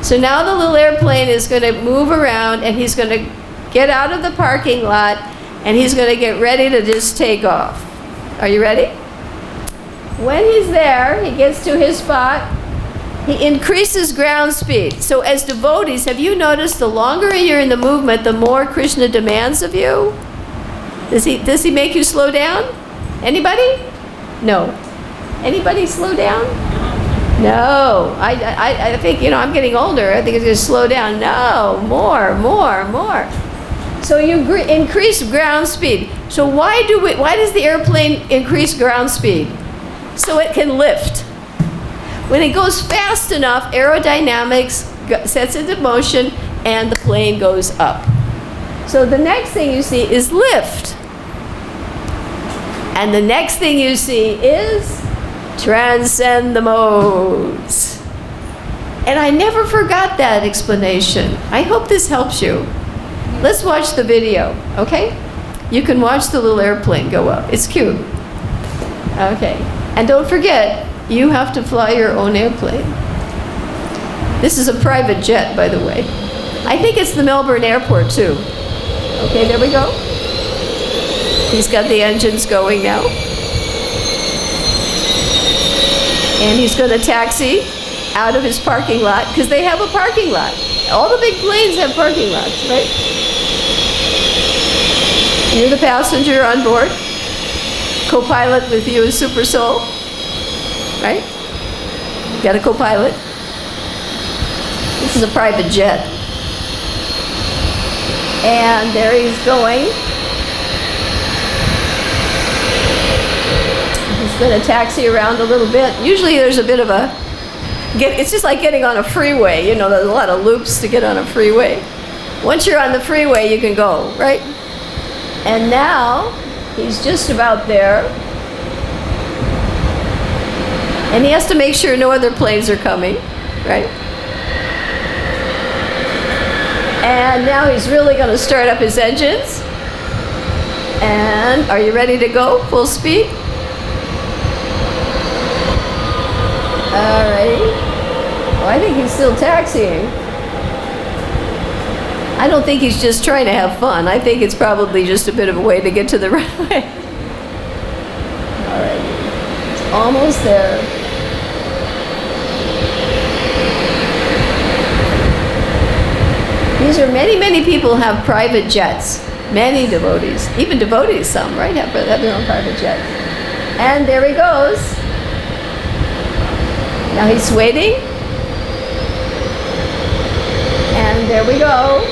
So now the little airplane is going to move around and he's going to get out of the parking lot and he's going to get ready to just take off. Are you ready? When he's there, he gets to his spot. He increases ground speed. So as devotees, have you noticed the longer you're in the movement, the more Krishna demands of you? Does he make you slow down? Anybody? No. Anybody slow down? No. I think, I'm getting older. I think it's going to slow down. No. More. So you increase ground speed. So why does the airplane increase ground speed? So it can lift. When it goes fast enough, aerodynamics sets into motion and the plane goes up. So the next thing you see is lift. And the next thing you see is transcend the modes. And I never forgot that explanation. I hope this helps you. Let's watch the video, okay? You can watch the little airplane go up. It's cute. Okay. And don't forget, you have to fly your own airplane. This is a private jet, by the way. I think it's the Melbourne airport, too. Okay, there we go. He's got the engines going now. And he's going to taxi out of his parking lot, because they have a parking lot. All the big planes have parking lots, right? You're the passenger on board. Co-pilot with you is Super Soul. Right? Got a co-pilot. This is a private jet. And there he's going. He's going to taxi around a little bit. Usually there's a bit of it's just like getting on a freeway. There's a lot of loops to get on a freeway. Once you're on the freeway, you can go, right? And now he's just about there. And he has to make sure no other planes are coming, right? And now he's really going to start up his engines. And are you ready to go? Full speed? All right. Oh, I think he's still taxiing. I don't think he's just trying to have fun. I think it's probably just a bit of a way to get to the runway. All right. It's almost there. These are many people have private jets. Many devotees. Even devotees, some, right, have their own private jets. And there he goes. Now he's waiting. And there we go.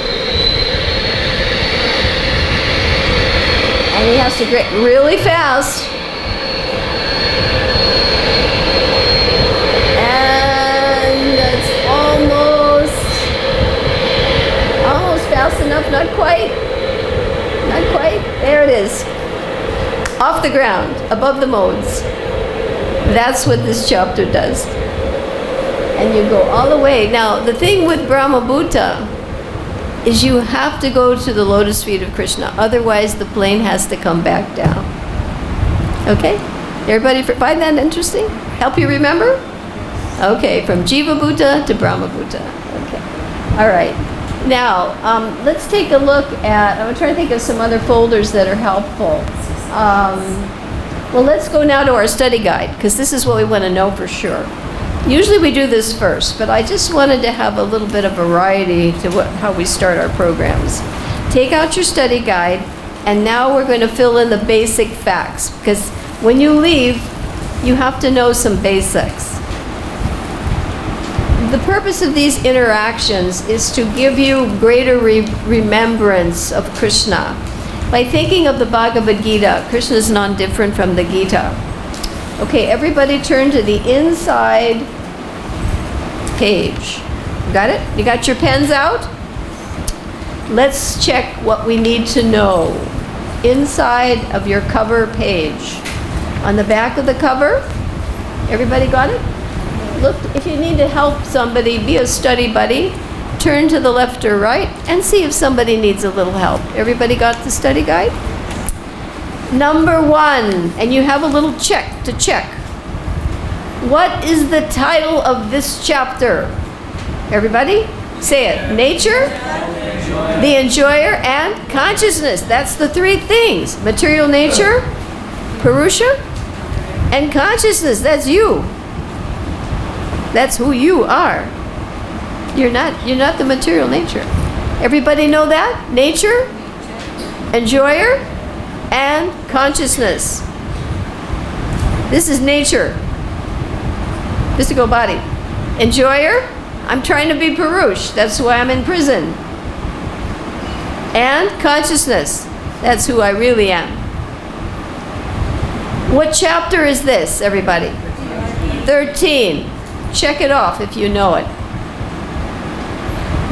And he has to get really fast. And it's almost fast enough, not quite. There it is. off the ground, above the modes. That's what this chapter does. And you go all the way. Now, the thing with Brahma-bhuta is you have to go to the lotus feet of Krishna. Otherwise, the plane has to come back down. Okay? Everybody find that interesting? Help you remember? Okay, from Jiva-bhuta to Brahma-bhuta. Okay. All right. Now, let's take a look at, I'm going to try to think of some other folders that are helpful. Well, let's go now to our study guide, because this is what we want to know for sure. Usually we do this first, but I just wanted to have a little bit of variety to how we start our programs. Take out your study guide, and now we're going to fill in the basic facts, because when you leave, you have to know some basics. The purpose of these interactions is to give you greater remembrance of Krishna. By thinking of the Bhagavad-Gita, Krishna is non-different from the Gita. Okay, everybody turn to the inside page. Got it? You got your pens out? Let's check what we need to know. Inside of your cover page. On the back of the cover, everybody got it? Look, if you need to help somebody, be a study buddy, turn to the left or right and see if somebody needs a little help. Everybody got the study guide? Number 1, and you have a little check to check. What is the title of this chapter? Everybody? Say it. Nature, the enjoyer, and consciousness. That's the 3 things. Material nature, Purusha, and consciousness. That's you. That's who you are. You're not the material nature. Everybody know that? Nature, enjoyer, and consciousness. This is nature. Physical body. Enjoyer, I'm trying to be Purush. That's why I'm in prison. And consciousness. That's who I really am. What chapter is this, everybody? 13. Check it off if you know it.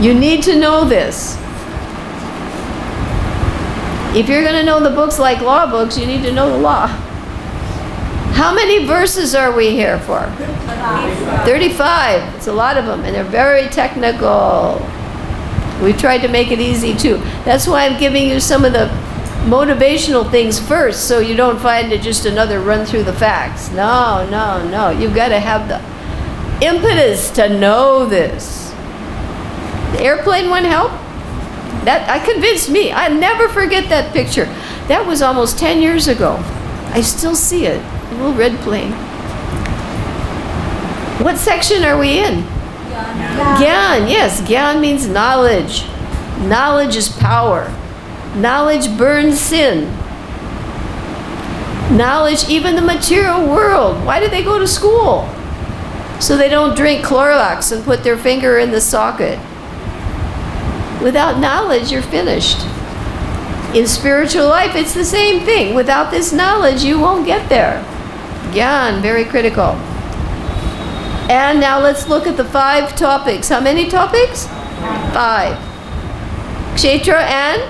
You need to know this. If you're going to know the books like law books, you need to know the law. How many verses are we here for? 35. It's a lot of them, and they're very technical. We tried to make it easy too. That's why I'm giving you some of the motivational things first, so you don't find it just another run through the facts. No. You've got to have the impetus to know this. The airplane one help? That convinced me. I never forget that picture. That was almost 10 years ago. I still see it. A little red plane. What section are we in? Gyan. Yes, Gyan means knowledge. Knowledge is power. Knowledge burns sin. Knowledge, even the material world. Why do they go to school? So they don't drink Clorox and put their finger in the socket. Without knowledge, you're finished. In spiritual life, it's the same thing. Without this knowledge, you won't get there. Gyan, very critical. And now let's look at the 5 topics. How many topics? 5. Kshetra and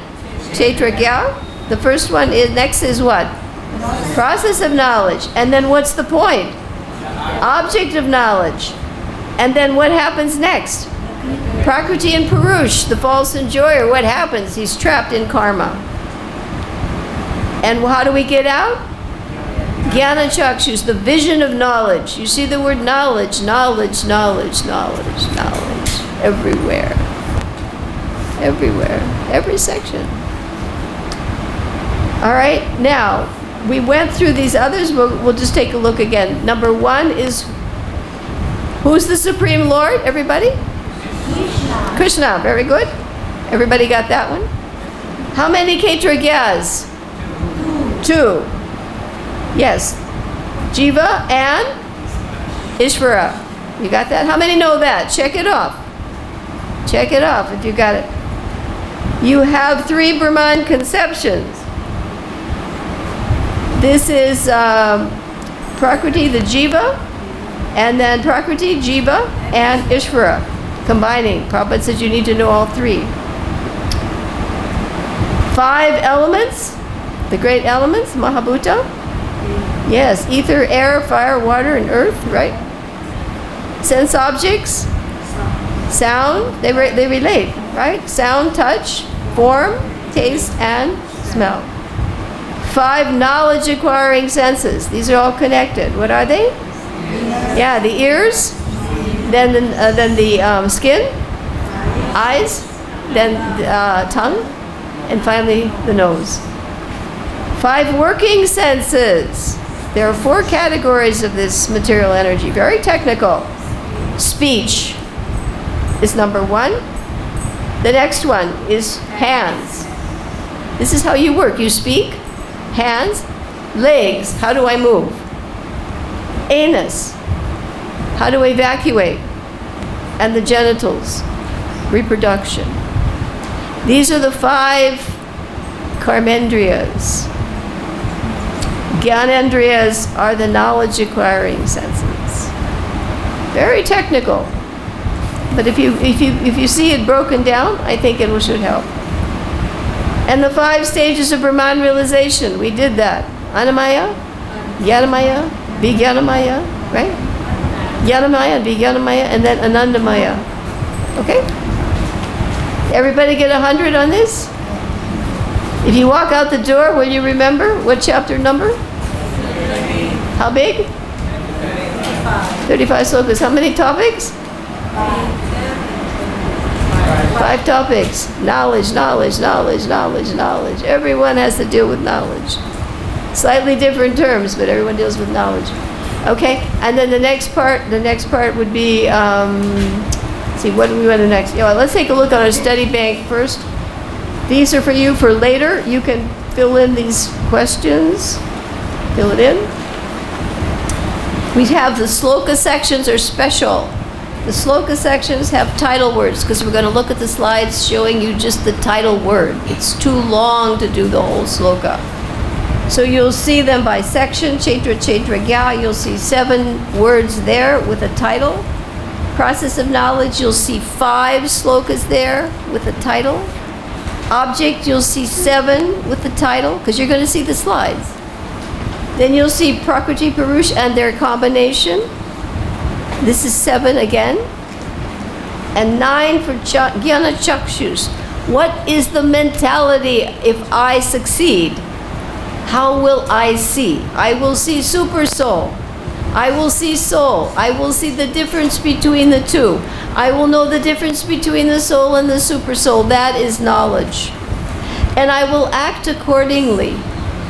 Kshetragya. The first one is, next is what? Process of knowledge. And then what's the point? Object of knowledge. And then what happens next? Prakriti and Purush, the false enjoyer. What happens? He's trapped in karma. And how do we get out? Jnana Chakshus, the vision of knowledge. You see the word knowledge, knowledge, knowledge, knowledge, knowledge. Everywhere. Everywhere. Every section. All right, now, we went through these others. We'll just take a look again. Number 1 is, who's the Supreme Lord? Everybody? Krishna. Very good. Everybody got that one? How many Kshetragyas? 2. Yes. Jiva and Ishvara. You got that? How many know that? Check it off. Check it off if you got it. You have 3 Brahman conceptions. This is Prakriti, the Jiva, and then Prakriti, Jiva, and Ishvara. Combining. Prabhupada says you need to know all 3. 5 elements. The great elements, Mahabhuta? Yes, ether, air, fire, water, and earth, right? Sense objects? Sound, they relate, right? Sound, touch, form, taste, and smell. 5 knowledge acquiring senses. These are all connected. What are they? Yeah, the ears, then the skin, eyes, then tongue, and finally the nose. 5 working senses. There are 4 categories of this material energy. Very technical. Speech is number 1. The next one is hands. This is how you work. You speak. Hands. Legs. How do I move? Anus. How do I evacuate? And the genitals. Reproduction. These are the 5 karmendriyas. Gyanendriyas are the knowledge acquiring senses. Very technical. But if you see it broken down, I think it should help. And the 5 stages of Brahman realization, we did that. Annamaya, Jnanamaya, Vijnanamaya, right? Jnanamaya, Vijnanamaya, and then Anandamaya. Okay? Everybody get 100 on this? If you walk out the door, will you remember what chapter number? How big? 35 slokas. How many topics? 5 topics. Knowledge, knowledge, knowledge, knowledge, knowledge. Everyone has to deal with knowledge. Slightly different terms, but everyone deals with knowledge. Okay, and then the next part would be, see, what do we want to next? Yeah, let's take a look at our study bank first. These are for you for later. You can fill in these questions. Fill it in. We have the sloka sections are special. The sloka sections have title words because we're going to look at the slides showing you just the title word. It's too long to do the whole sloka. So you'll see them by section, Chaitra Chaitra Gya. You'll see 7 words there with a title. Process of knowledge, you'll see 5 slokas there with a title. Object, you'll see 7 with the title because you're going to see the slides. Then you'll see Prakriti Purush and their combination. This is 7 again. And 9 for Jnana Chakshus. What is the mentality if I succeed? How will I see? I will see super soul. I will see soul. I will see the difference between the two. I will know the difference between the soul and the super soul. That is knowledge. And I will act accordingly.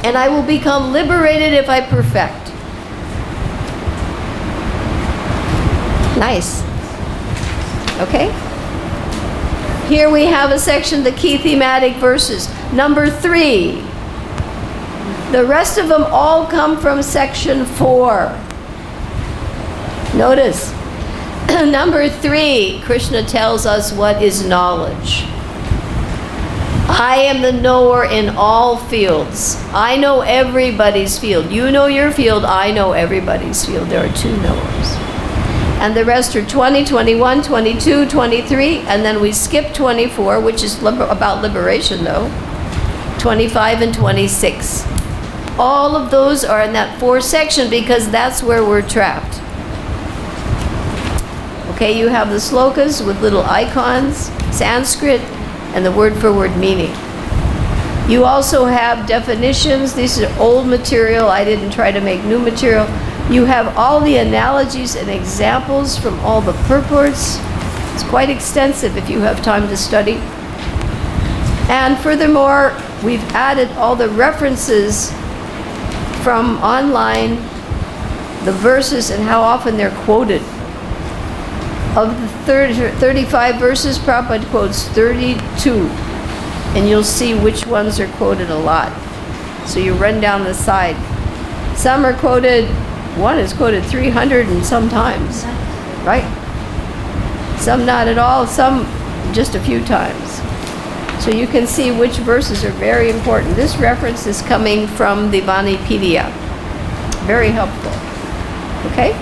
And I will become liberated if I perfect. Nice. Okay? Here we have a section, the key thematic verses. Number 3. The rest of them all come from section 4. Notice, number 3, Krishna tells us what is knowledge. I am the knower in all fields. I know everybody's field. You know your field, I know everybody's field. There are 2 knowers. And the rest are 20, 21, 22, 23, and then we skip 24, which is about liberation though, 25 and 26. All of those are in that 4 section because that's where we're trapped. Okay, you have the slokas with little icons, Sanskrit, and the word-for-word meaning. You also have definitions. This is old material. I didn't try to make new material. You have all the analogies and examples from all the purports. It's quite extensive if you have time to study. And furthermore, we've added all the references from online, the verses and how often they're quoted. Of the 35 verses, Prabhupada quotes 32, and you'll see which ones are quoted a lot. So you run down the side. Some are quoted, one is quoted 300 and sometimes, right? Some not at all, some just a few times. So you can see which verses are very important. This reference is coming from the Vanipedia. Very helpful. Okay?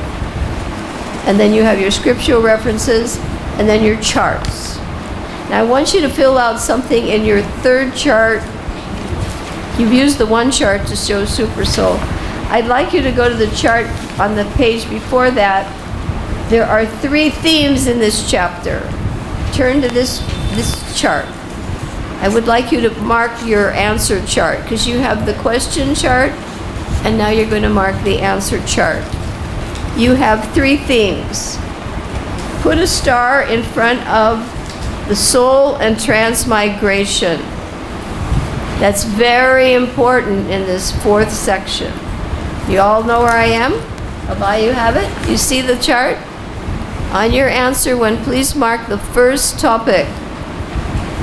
And then you have your scriptural references, and then your charts. Now I want you to fill out something in your 3rd chart You've used the one chart to show Super Soul. I'd like you to go to the chart on the page before that. There are 3 themes in this chapter. Turn to this chart. I would like you to mark your answer chart, because you have the question chart, and now you're going to mark the answer chart. You have 3 themes. Put a star in front of the soul and transmigration. That's very important in this 4th section. You all know where I am? Abba, you have it? You see the chart? On your answer one, please mark the first topic,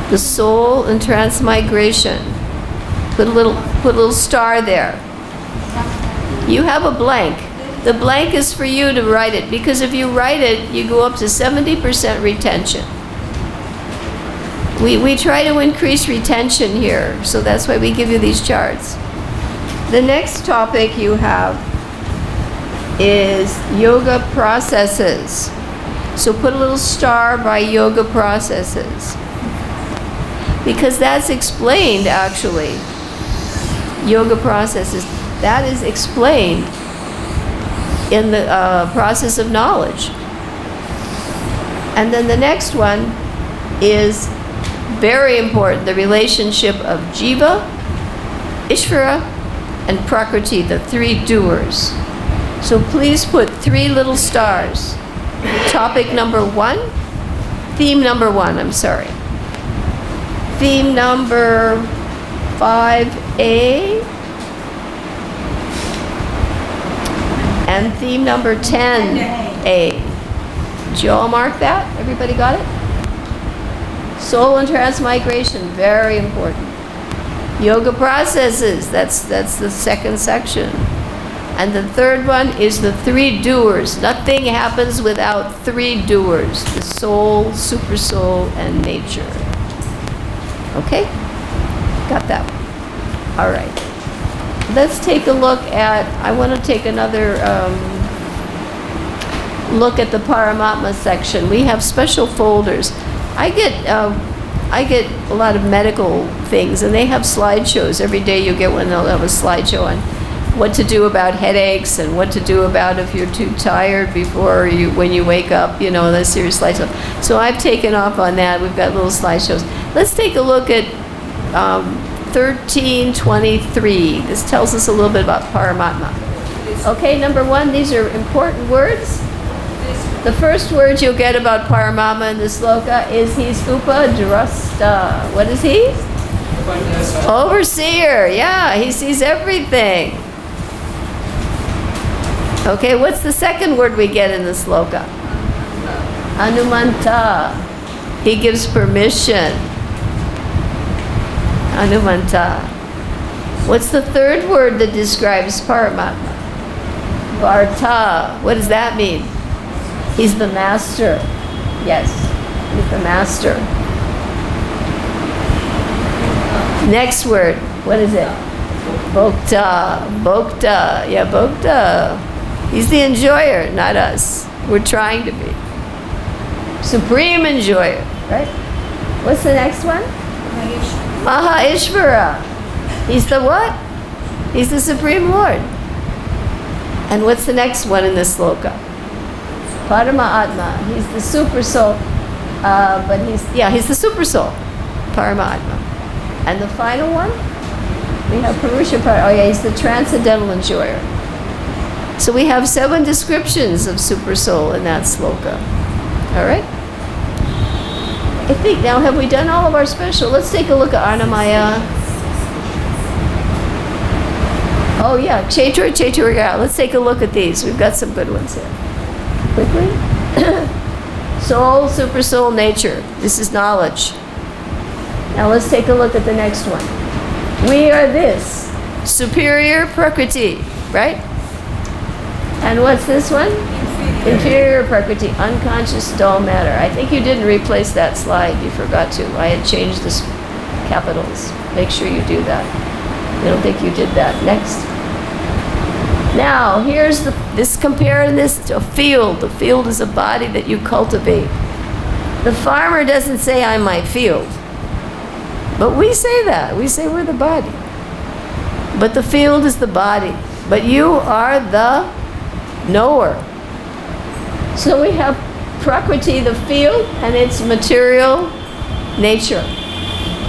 the soul and transmigration. Put a little star there. You have a blank. The blank is for you to write it, because if you write it, you go up to 70% retention. We try to increase retention here, so that's why we give you these charts. The next topic you have is yoga processes. So put a little star by yoga processes, because that's explained actually. Yoga processes, that is explained in the process of knowledge. And then the next one is very important, the relationship of Jiva, Ishvara, and Prakriti, the 3 doers. So please put 3 little stars. Topic number 1, theme number 1, I'm sorry. Theme number 5A, and theme number 10A. Did you all mark that? Everybody got it? Soul and transmigration, very important. Yoga processes, that's the 2nd section. And the 3rd one is the 3 doers. Nothing happens without 3 doers: the soul, super soul, and nature. Okay? Got that one. All right. Let's take a look at, I want to take another look at the Paramatma section. We have special folders. I get a lot of medical things, and they have slideshows. Every day you get one, they'll have a slideshow on what to do about headaches and what to do about if you're too tired when you wake up, the serious slideshow. So I've taken off on that. We've got little slideshows. Let's take a look at 1323. This tells us a little bit about Paramatma. Okay, number 1, these are important words. The first word you'll get about Paramatma in this sloka is he's Upadrasta. What is he? Overseer. Yeah, he sees everything. Okay, what's the second word we get in the sloka? Anumanta. He gives permission. Anumanta. What's the third word that describes Paramatma? Varta. What does that mean? He's the master. Yes, he's the master. Next word, what is it? Bhokta. Bhokta. Yeah, Bhokta. He's the enjoyer, not us. We're trying to be. Supreme enjoyer, right? What's the next one? Maha-Ishvara. He's the what? He's the Supreme Lord. And what's the next one in this sloka? Parama-Atma. He's the super soul. But he's the super soul. Parama-Atma. And the final one? We have Purusha Par. Oh yeah, he's the transcendental enjoyer. So we have 7 descriptions of super soul in that sloka. All right? I think now, have we done all of our special? Let's take a look at Annamaya. Oh yeah, Chaitra, Chaituriya. Let's take a look at these. We've got some good ones here. Quickly. Soul, super soul, nature. This is knowledge. Now let's take a look at the next one. We are this. Superior Prakriti, right? And what's this one? Inferior Prakriti, unconscious dull matter. I think you didn't replace that slide. You forgot to. I had changed the capitals. Make sure you do that. I don't think you did that. Next. Now, here's comparing this to a field. The field is a body that you cultivate. The farmer doesn't say, I'm my field. But we say that. We say we're the body. But the field is the body. But you are the knower. So we have Prakriti, the field, and its material nature.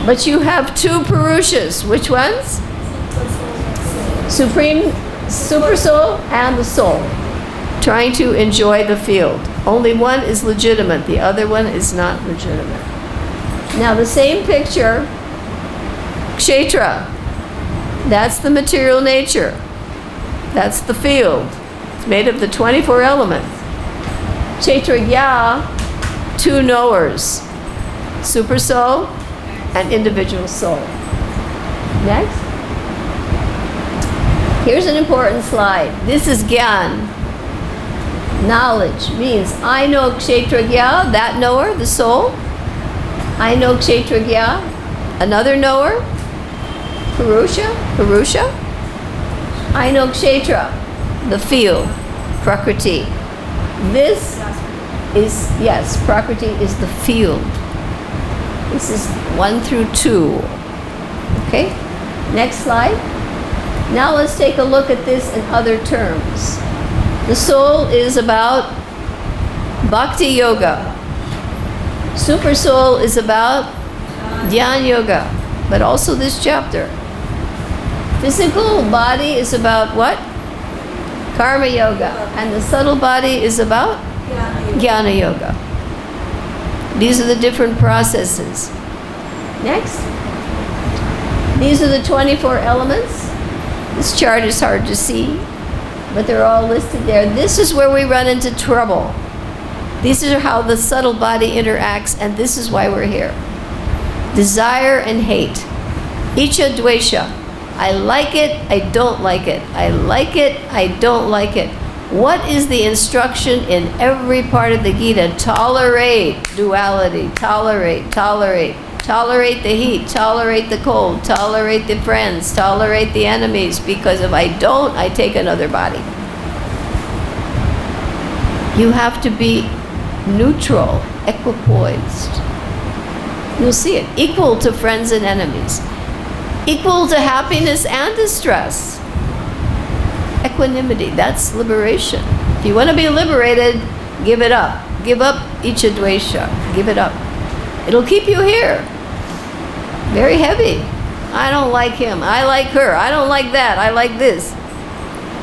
But you have two Purushas. Which ones? Supreme Super Soul and the Soul. Trying to enjoy the field. Only one is legitimate. The other one is not legitimate. Now the same picture, Kshetra. That's the material nature. That's the field. It's made of the 24 elements. Kshetragya, two knowers. Super soul and individual soul. Next. Here's an important slide. This is Gyan. Knowledge means I know Kshetragya, that knower, the soul. I know Kshetragya, another knower, Purusha. I know Kshetra, the field, Prakriti. This is, yes, Prakriti is the field. This is 1 through 2. Okay? Next slide. Now let's take a look at this in other terms. The soul is about bhakti-yoga. Super soul is about Dhyan yoga, but also this chapter. Physical body is about what? Karma yoga. And the subtle body is about Jnana yoga. These are the different processes. Next. These are the 24 elements. This chart is hard to see, but they're all listed there. This is where we run into trouble. These are how the subtle body interacts, and this is why we're here. Desire and hate. Icha dvesha. I like it, I don't like it. I like it, I don't like it. What is the instruction in every part of the Gita? Tolerate duality. Tolerate. Tolerate the heat. Tolerate the cold. Tolerate the friends. Tolerate the enemies. Because if I don't, I take another body. You have to be neutral, equipoised. You'll see it. Equal to friends and enemies. Equal to happiness and distress. Equanimity, that's liberation. If you want to be liberated, give it up. Give up icha dvesha. Give it up. It'll keep you here. Very heavy. I don't like him. I like her. I don't like that. I like this.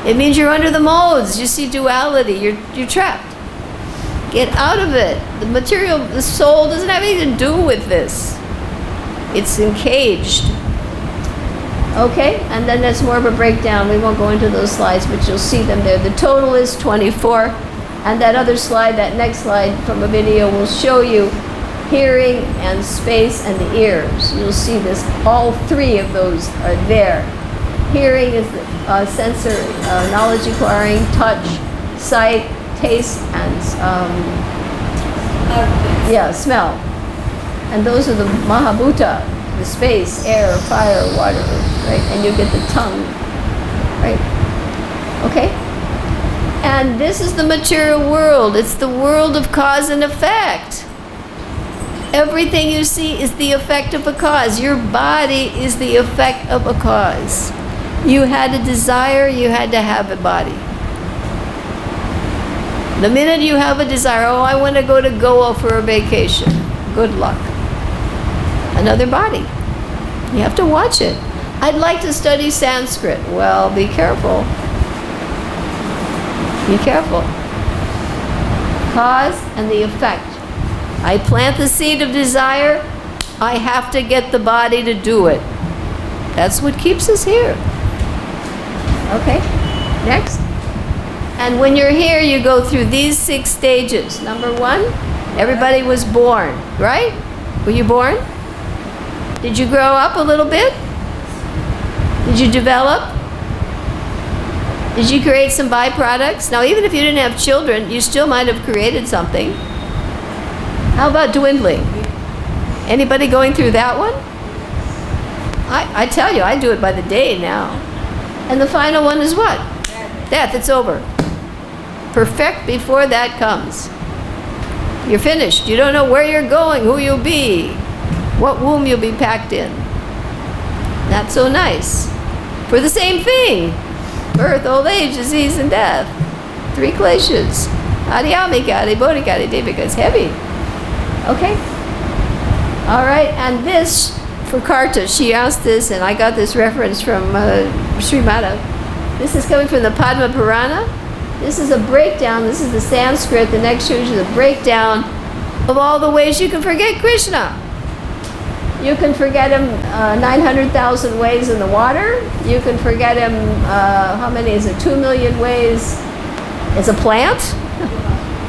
It means you're under the modes. You see duality. You're trapped. Get out of it. The material, the soul doesn't have anything to do with this. It's encaged. Okay, and then that's more of a breakdown. We won't go into those slides, but you'll see them there. The total is 24. And that other slide, that next slide from a video, will show you hearing and space and the ears. You'll see this. All three of those are there. Hearing is the sensor, knowledge acquiring, touch, sight, taste, and smell. And those are the Mahabhuta, the space, air, fire, water, right? And you get the tongue, right? Okay? And this is the material world. It's the world of cause and effect. Everything you see is the effect of a cause. Your body is the effect of a cause. You had a desire, you had to have a body. The minute you have a desire, oh, I want to go to Goa for a vacation. Good luck. Another body. You have to watch it. I'd like to study Sanskrit. Well, be careful. Be careful. Cause and the effect. I plant the seed of desire. I have to get the body to do it. That's what keeps us here. Okay, next. And when you're here, you go through these 6 stages. Number 1, everybody was born, right? Were you born? Did you grow up a little bit? Did you develop? Did you create some byproducts? Now, even if you didn't have children, you still might have created something. How about dwindling? Anybody going through that one? I tell you, I do it by the day now. And the final one is what? Death. It's over. Perfect before that comes. You're finished. You don't know where you're going, who you'll be, what womb you'll be packed in. Not so nice. for the same thing. Birth, old age, disease, and death. 3 kleshas. Adhyamika, adhibodhika, adhidevika. It's heavy. Okay? All right, and this, for Karta, she asked this, and I got this reference from Srimata. This is coming from the Padma Purana. This is a breakdown. This is the Sanskrit. The next shows you the breakdown of all the ways you can forget Krishna. You can forget him 900,000 ways in the water. You can forget him, how many is it? 2 million ways as a plant.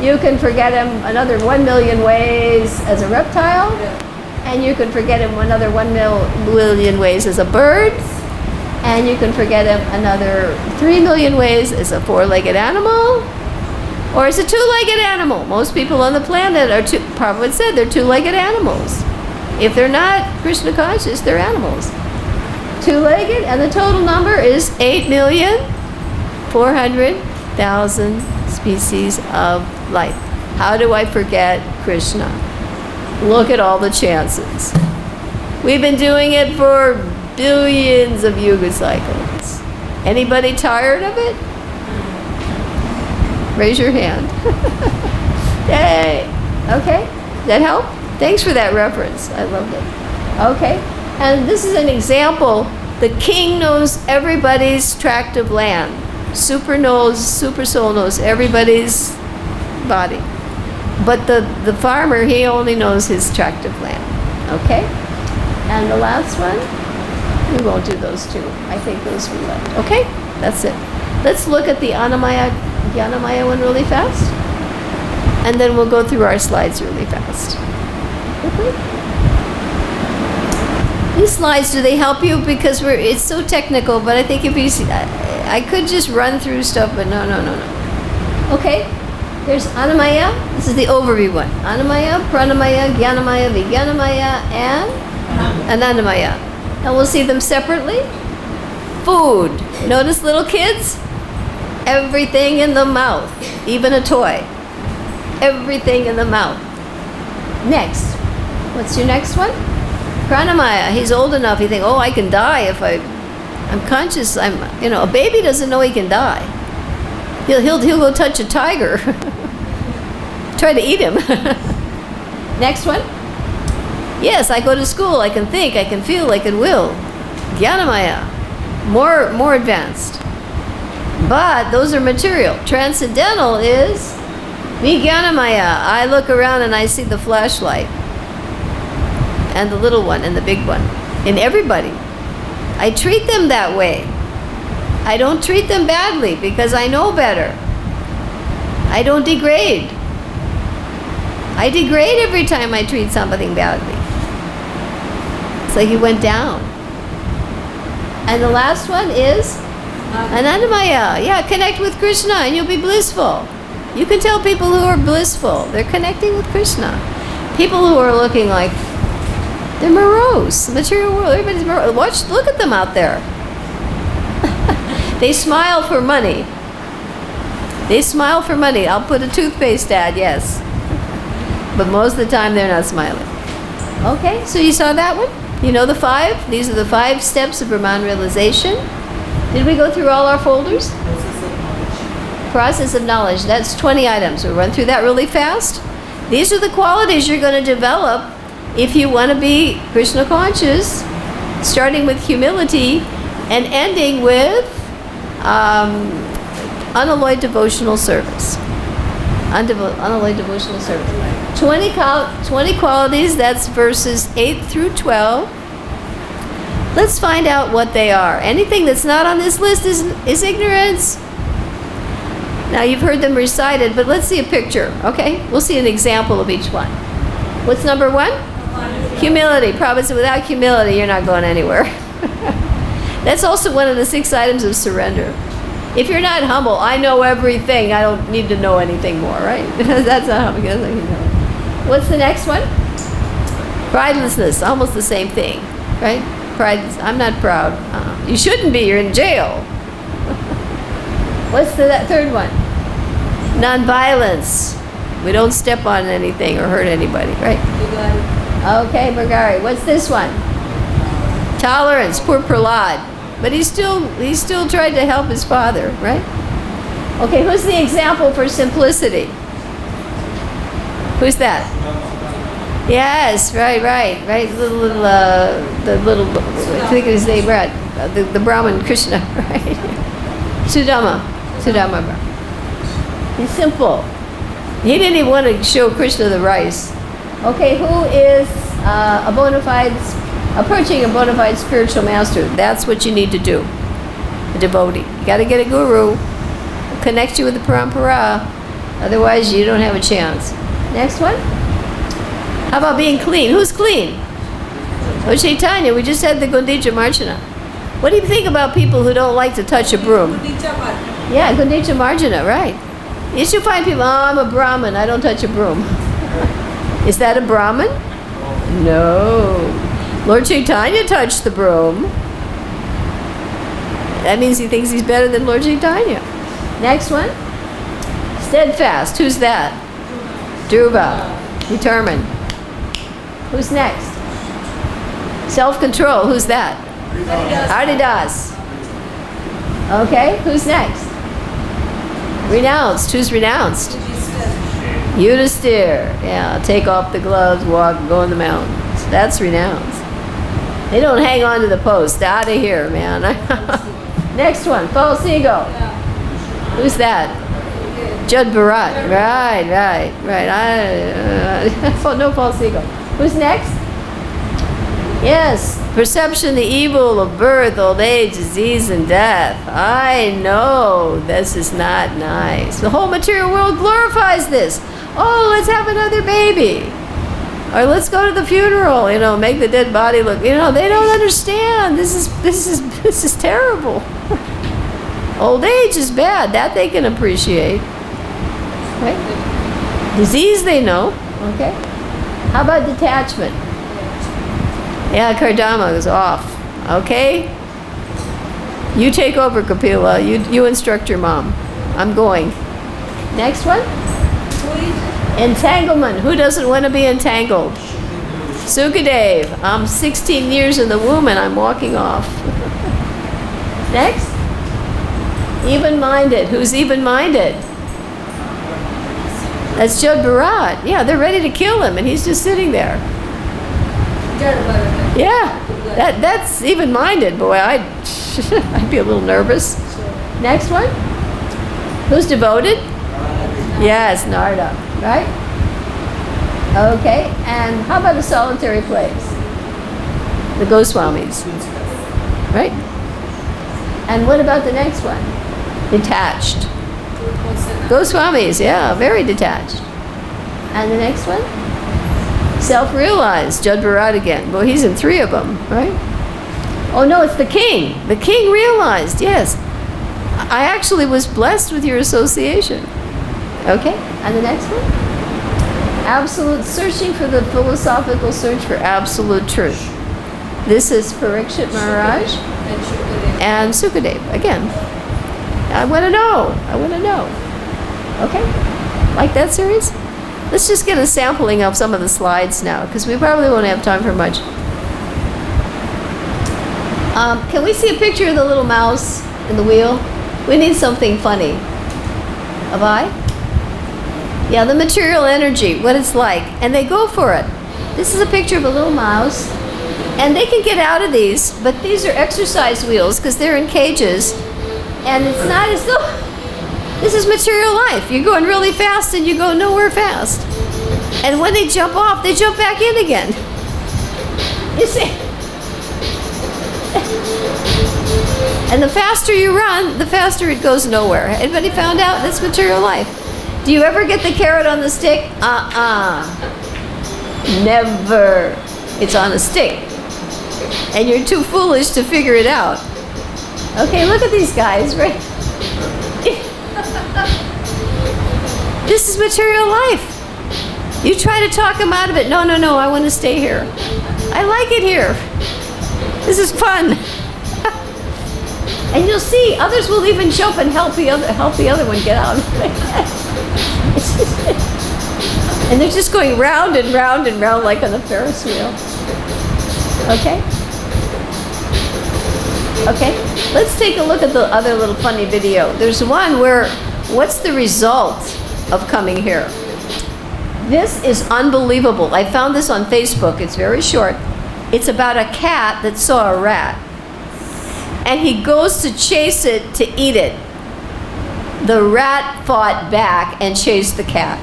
You can forget him another 1 million ways as a reptile. And you can forget him another 1 million ways as a bird. And you can forget him another 3 million ways as a 4-legged animal. Or as a 2-legged animal. Most people on the planet are Prabhupada said they're 2-legged animals. If they're not Krishna conscious, they're animals. 2-legged, and the total number is 8,400,000 species of life. How do I forget Krishna? Look at all the chances. We've been doing it for billions of yuga cycles. Anybody tired of it? Raise your hand. Yay. Okay. Does that help? Thanks for that reference. I loved it. Okay. And this is an example. The king knows everybody's tract of land. Super soul knows everybody's body. But the farmer, he only knows his tract of land. Okay? And the last one, we won't do those two. I think those we left. Okay? That's it. Let's look at the Yashodamayi one really fast. And then we'll go through our slides really fast. These slides, do they help you? Because it's so technical, but I think if you see, I could just run through stuff, but no. Okay, there's Annamaya. This is the overview one. Annamaya, Pranamaya, Jnanamaya, Vijnanamaya, and Anandamaya. And we'll see them separately. Food. Notice little kids? Everything in the mouth, even a toy. Everything in the mouth. Next. What's your next one? Pranamaya. He's old enough. He thinks, oh, I can die if I'm conscious. A baby doesn't know he can die. He'll go touch a tiger. Try to eat him. Next one. Yes, I go to school. I can think. I can feel. I can will. Jnanamaya. More advanced. But those are material. Transcendental is Vijnanamaya. I look around and I see the flashlight. And the little one and the big one. In everybody. I treat them that way. I don't treat them badly because I know better. I don't degrade. I degrade every time I treat something badly. It's like you went down. And the last one is Anandamaya. Yeah, connect with Krishna and you'll be blissful. You can tell people who are blissful. They're connecting with Krishna. People who are looking like they're morose. The material world, everybody's morose. Look at them out there. They smile for money. They smile for money. I'll put a toothpaste ad, yes. But most of the time they're not smiling. Okay, so you saw that one? You know the 5? These are the 5 steps of Brahman realization. Did we go through all our folders? Process of knowledge. That's 20 items. We'll run through that really fast. These are the qualities you're going to develop if you want to be Krishna conscious, starting with humility and ending with unalloyed devotional service. Unalloyed devotional service. 20 qualities, that's verses 8 through 12. Let's find out what they are. Anything that's not on this list is ignorance. Now you've heard them recited, but let's see a picture, okay? We'll see an example of each one. What's number 1? Humility. Prabhupada said, without humility, you're not going anywhere. That's also one of the 6 items of surrender. If you're not humble, I know everything, I don't need to know anything more, right? That's not how it goes. What's the next one? Pridelessness. Almost the same thing, right? Pride. I'm not proud. You shouldn't be. You're in jail. What's that third one? Non-violence. We don't step on anything or hurt anybody, right? Okay, Margari. What's this one? Tolerance. Poor Prahlad. but he still tried to help his father, right? Okay, who's the example for simplicity? Who's that? Yes, right. The little, I think his name, right? The Brahmin Krishna, right? Sudama. He's simple. He didn't even want to show Krishna the rice. Okay, who is approaching a bona fide spiritual master? That's what you need to do. A devotee. You got to get a guru, connect you with the parampara. Otherwise, you don't have a chance. Next one. How about being clean? Who's clean? Oh, Chaitanya. We just had the Gundicha Marjana. What do you think about people who don't like to touch a broom? Yeah, Gundicha Marjana, right. You should find people, I'm a Brahmin, I don't touch a broom. Is that a Brahmin? No. Lord Chaitanya touched the broom. That means he thinks he's better than Lord Chaitanya. Next one. Steadfast. Who's that? Dhruva. Determined. Who's next? Self-control. Who's that? Haridas. Okay, who's next? Renounced. Who's renounced? Yudhisthira. Yeah, take off the gloves, walk, go in the mountains. That's renounced. They don't hang on to the post. Out of here, man. Next one, false ego. Who's that? Judd Bharat. Right. Oh, no false ego. Who's next? Yes, perception, the evil of birth, old age, disease, and death. I know this is not nice. The whole material world glorifies this. Oh, let's have another baby. Or let's go to the funeral, make the dead body look, they don't understand. This is terrible. Old age is bad. That they can appreciate. Right? Disease they know. Okay. How about detachment? Yeah, Kardama is off. Okay? You take over, Kapila. You instruct your mom. I'm going. Next one? Entanglement. Who doesn't want to be entangled? Sukadev. I'm 16 years in the womb and I'm walking off. Next? Even-minded. Who's even-minded? That's Judd Bharat. Yeah, they're ready to kill him and he's just sitting there. Yeah, that's even-minded. Boy, I'd be a little nervous. Next one. Who's devoted? Yes, Narada. Right? Okay, and how about a solitary place? The Goswamis. Right? And what about the next one? Detached. Goswamis, yeah, very detached. And the next one? Self-realized, Judd Bharat again. Well, he's in 3 of them, right? Oh no, it's the king. The king realized, yes. I actually was blessed with your association. Okay, and the next one? Absolute, searching for the philosophical search for absolute truth. This is Parikshit Maharaj and Sukadev, again. I want to know. Okay, like that series? Let's just get a sampling of some of the slides now, because we probably won't have time for much. Can we see a picture of the little mouse in the wheel? We need something funny. Abhay? Yeah, the material energy, what it's like. And they go for it. This is a picture of a little mouse. And they can get out of these, but these are exercise wheels because they're in cages. And it's not as though... This is material life. You're going really fast and you go nowhere fast. And when they jump off, they jump back in again. You see? And the faster you run, the faster it goes nowhere. Anybody found out? That's material life. Do you ever get the carrot on the stick? Never. It's on a stick. And you're too foolish to figure it out. Okay, look at these guys, right? This is material life. You try to talk them out of it. No, I want to stay here. I like it here. This is fun. And you'll see, others will even jump and help the other one get out. And they're just going round and round and round like on a Ferris wheel. Okay? Okay, let's take a look at the other little funny video. There's one where, what's the result of coming here? This is unbelievable. I found this on Facebook. It's very short. It's about a cat that saw a rat. And he goes to chase it to eat it. The rat fought back and chased the cat.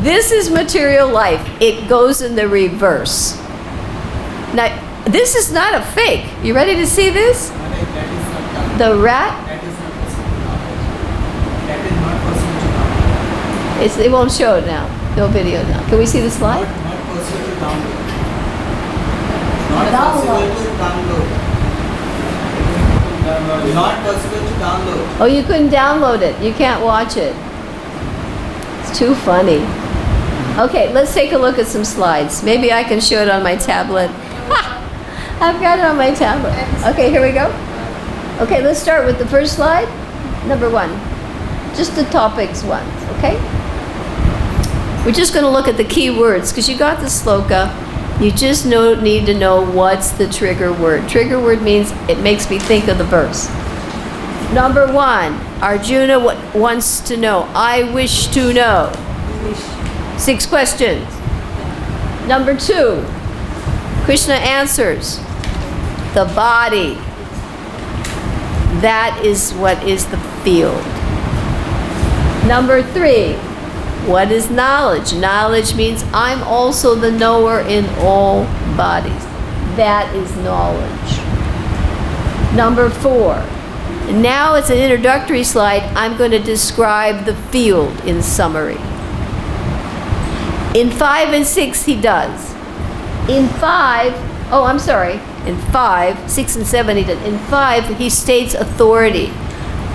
This is material life. It goes in the reverse. Now, this is not a fake. You ready to see this? The rat? It won't show it now. No video now. Can we see the slide? Not possible to download. Not possible to download. Not possible to download. Oh, you couldn't download it. You can't watch it. It's too funny. Okay, let's take a look at some slides. Maybe I can show it on my tablet. Ha! I've got it on my tablet. Okay, here we go. Okay, let's start with the first slide. Number 1. Just the topics ones, okay? We're just going to look at the key words because you got the sloka. You just need to know what's the trigger word. Trigger word means it makes me think of the verse. Number 1, Arjuna wants to know. I wish to know. 6 questions. Number 2, Krishna answers. The body. That is what is the field. Number 3, what is knowledge? Knowledge means I'm also the knower in all bodies. That is knowledge. Number 4, now it's an introductory slide. I'm going to describe the field in summary. In 5 and 6 he does. In 5, 6 and 7 he does. In 5 he states authority.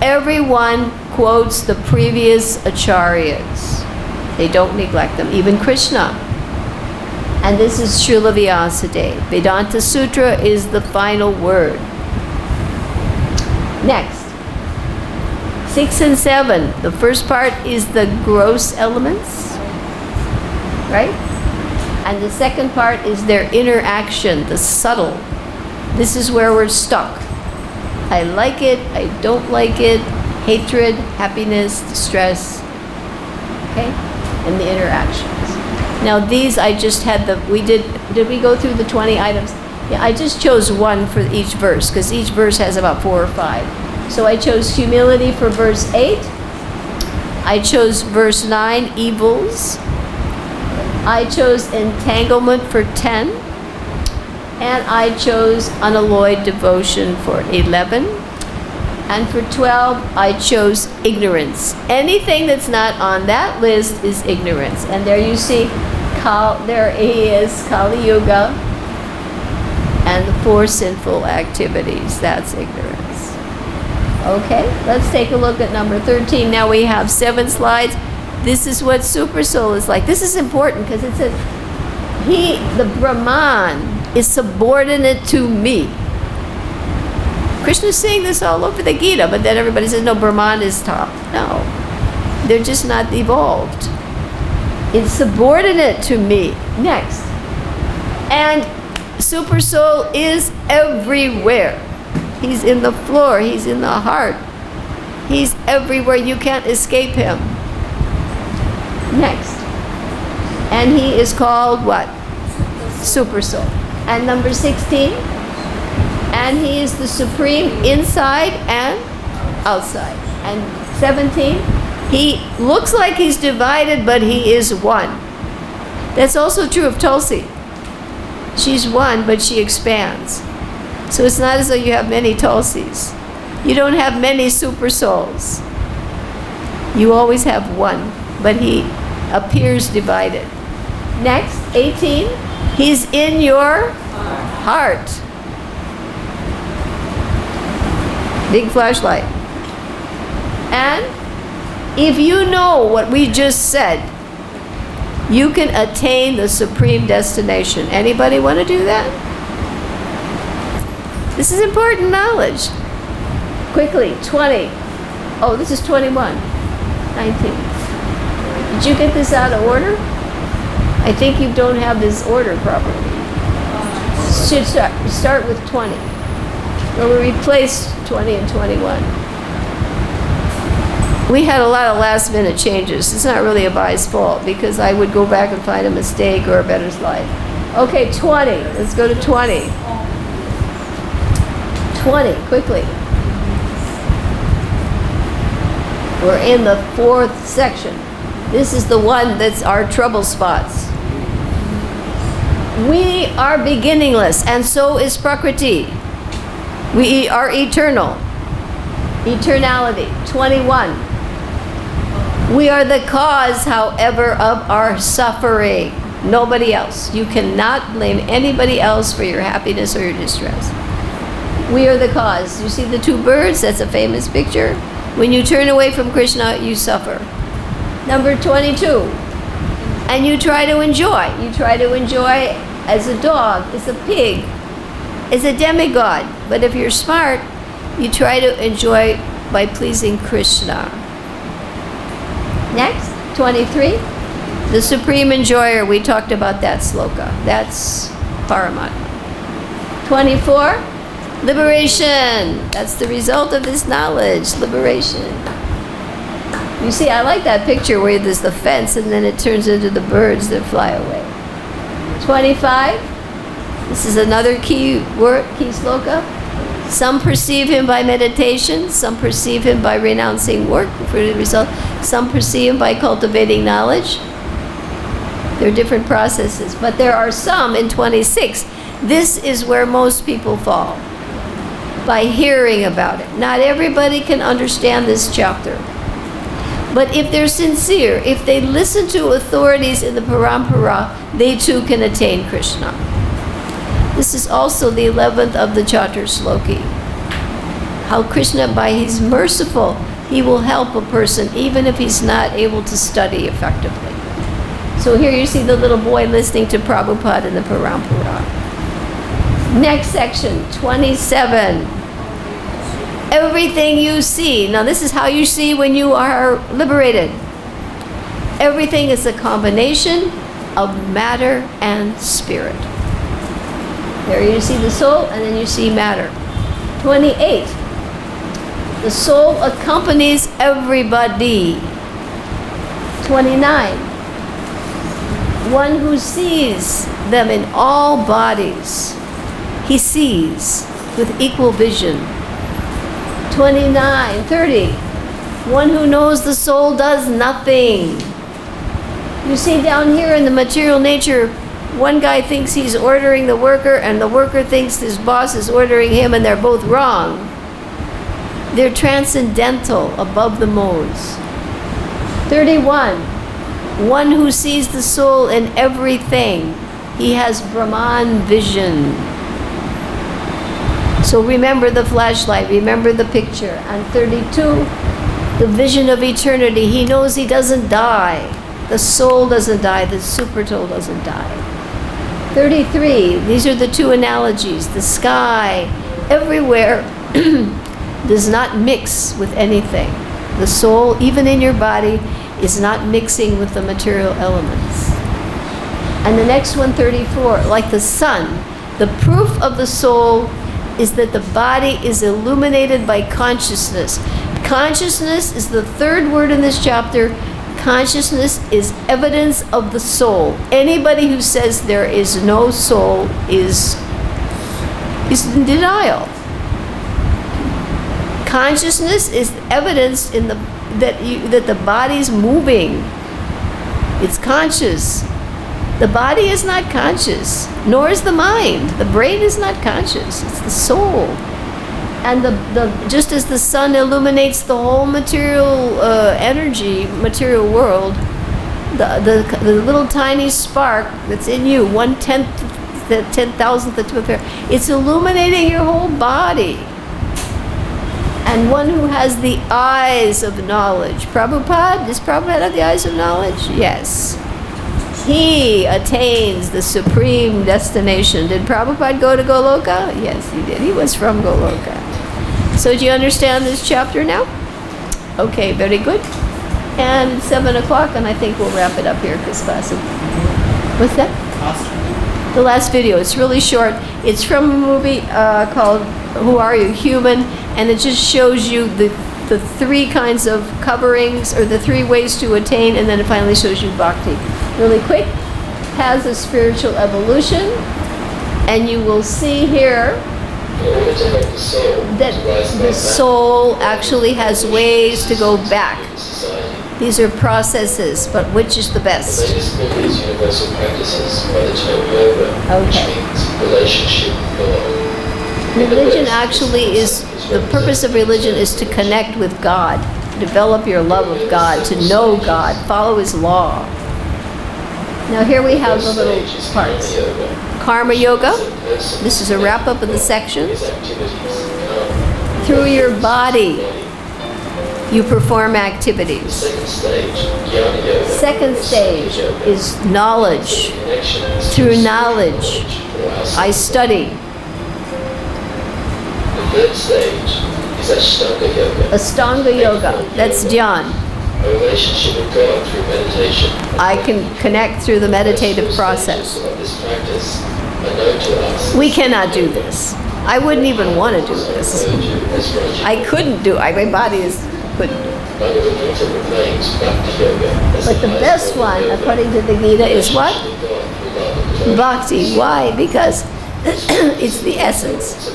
Everyone quotes the previous acharyas. They don't neglect them, even Krishna. And this is Srila Vyasadeva. Vedanta Sutra is the final word. Next, 6 and 7. The first part is the gross elements, right? And the second part is their interaction, the subtle. This is where we're stuck. I like it, I don't like it, hatred, happiness, distress, okay? And the interactions. Now these I just had did we go through the 20 items? Yeah, I just chose one for each verse because each verse has about 4 or 5. So I chose humility for verse 8. I chose verse 9, evils. I chose entanglement for 10. And I chose unalloyed devotion for 11. And for 12, I chose ignorance. Anything that's not on that list is ignorance. And there you see, there he is, Kali Yuga, and the 4 sinful activities. That's ignorance. Okay, let's take a look at number 13. Now we have 7 slides. This is what Super Soul is like. This is important because it says, the Brahman is subordinate to me. Krishna's saying this all over the Gita, but then everybody says, no, Brahman is top. No, they're just not evolved. It's subordinate to me. Next. And Super Soul is everywhere. He's in the floor. He's in the heart. He's everywhere. You can't escape him. Next. And he is called what? Super Soul. And number 16. And he is the supreme inside and outside. And 17. He looks like he's divided, but he is one. That's also true of Tulsi. She's one, but she expands. So it's not as though you have many Tulsis. You don't have many super souls. You always have one, but he appears divided. Next, 18. He's in your heart. Big flashlight. And if you know what we just said, you can attain the supreme destination. Anybody want to do that? This is important knowledge. Quickly, 20. Oh, this is 21. 19. Did you get this out of order? I think you don't have this order properly. Should start with 20. Where we replaced 20 and 21. We had a lot of last minute changes. It's not really Abai's fault because I would go back and find a mistake or a better slide. Okay, 20. Let's go to 20. 20, quickly. We're in the 4th section. This is the one that's our trouble spots. We are beginningless, and so is Prakriti. We are eternal. Eternality. 21. We are the cause, however, of our suffering. Nobody else. You cannot blame anybody else for your happiness or your distress. We are the cause. You see the two birds? That's a famous picture. When you turn away from Krishna, you suffer. Number 22. And you try to enjoy. You try to enjoy as a dog, as a pig, as a demigod. But if you're smart, you try to enjoy by pleasing Krishna. Next, 23. The Supreme Enjoyer. We talked about that sloka. That's Paramatma. 24. Liberation. That's the result of this knowledge. Liberation. You see, I like that picture where there's the fence and then it turns into the birds that fly away. 25. This is another key word, key sloka. Some perceive him by meditation. Some perceive him by renouncing work for the result. Some perceive him by cultivating knowledge. There are different processes, but there are some in 26. This is where most people fall, by hearing about it. Not everybody can understand this chapter. But if they're sincere, if they listen to authorities in the parampara, they too can attain Krishna. This is also the 11th of the Chatur Sloki. How Krishna, by his merciful, he will help a person even if he's not able to study effectively. So here you see the little boy listening to Prabhupada in the parampara. Next section, 27. Everything you see. Now this is how you see when you are liberated. Everything is a combination of matter and spirit. There you see the soul and then you see matter. 28. The soul accompanies everybody. 29. One who sees them in all bodies. He sees with equal vision. 29, 30. One who knows the soul does nothing. You see down here in the material nature, one guy thinks he's ordering the worker and the worker thinks his boss is ordering him and they're both wrong. They're transcendental, above the modes. 31. One who sees the soul in everything. He has Brahman vision. So remember the flashlight, remember the picture. And 32, the vision of eternity. He knows he doesn't die. The soul doesn't die, the supertool doesn't die. 33, these are the two analogies. The sky, everywhere, does not mix with anything. The soul, even in your body, is not mixing with the material elements. And the next one, 34, like the sun, the proof of the soul is that the body is illuminated by consciousness. Consciousness is the third word in this chapter. Consciousness is evidence of the soul. Anybody who says there is no soul is in denial. Consciousness is evidence in that the body's moving. It's conscious. The body is not conscious, nor is the mind. The brain is not conscious. It's the soul. And just as the sun illuminates the whole material energy, material world, the little tiny spark that's in you, 1/10, the 10,000th, the 2nd, it's illuminating your whole body. And one who has the eyes of knowledge. Prabhupada, does Prabhupada have the eyes of knowledge? Yes. He attains the supreme destination. Did Prabhupada go to Goloka? Yes, he did. He was from Goloka. So do you understand this chapter now? Okay, very good. And it's 7 o'clock, and I think we'll wrap it up here because class is... What's that? the last video. It's really short. It's from a movie called Who Are You, Human? And it just shows you the three kinds of coverings, or the three ways to attain, and then it finally shows you bhakti. Really quick, has a spiritual evolution, and you will see here that the soul actually has ways to go back. These are processes, but which is the best? These universal practices by the term yoga, which means relationship with God. Religion actually is, the purpose of religion is to connect with God, develop your love of God, to know God, follow His law. Now here we have the little parts. Karma yoga. This is a wrap-up of the sections. Through your body, you perform activities. Second stage is knowledge. Through knowledge, I study. The third stage is Ashtanga yoga. Ashtanga yoga, that's dhyan. A relationship with God through meditation. I can connect through the meditative process. Of this practice are known to us. We cannot do this. I wouldn't even want to do this. I couldn't do it. My body couldn't do it. Bhagavad-Gita proclaims bhakti-yoga as But the best one, according to the Gita, is what? Bhakti. Why? Because it's the essence.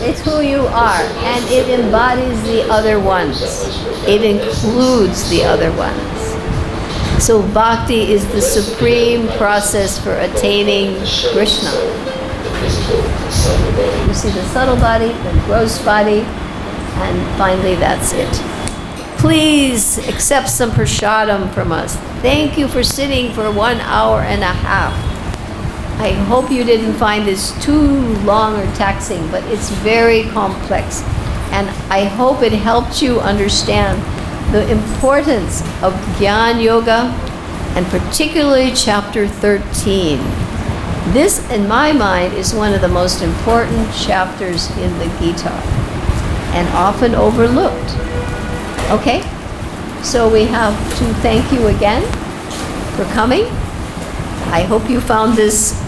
It's who you are, and it embodies the other ones. It includes the other ones. So bhakti is the supreme process for attaining Krishna. You see the subtle body, the gross body, and finally that's it. Please accept some prasadam from us. Thank you for sitting for 1 hour and a half. I hope you didn't find this too long or taxing, but it's very complex. And I hope it helped you understand the importance of Jnana Yoga, and particularly chapter 13. This, in my mind, is one of the most important chapters in the Gita, and often overlooked. Okay? So we have to thank you again for coming. I hope you found this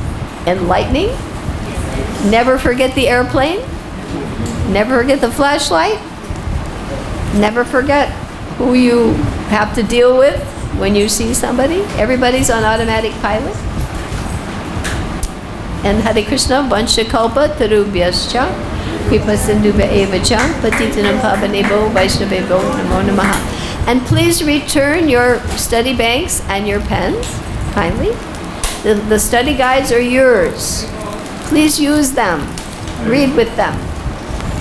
enlightening. Never forget the airplane. Never forget the flashlight. Never forget who you have to deal with when you see somebody. Everybody's on automatic pilot. And Hare Krishna, Vansha Kalpa, Tarubhyascha, Kripa Sindhubhya Evacha, Patitanam Pavanebho, Vaishnavevo, Namo Namaha. And please return your study banks and your pens, kindly. The study guides are yours. Please use them. Read with them.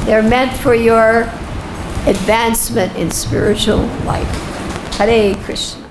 They're meant for your advancement in spiritual life. Hare Krishna.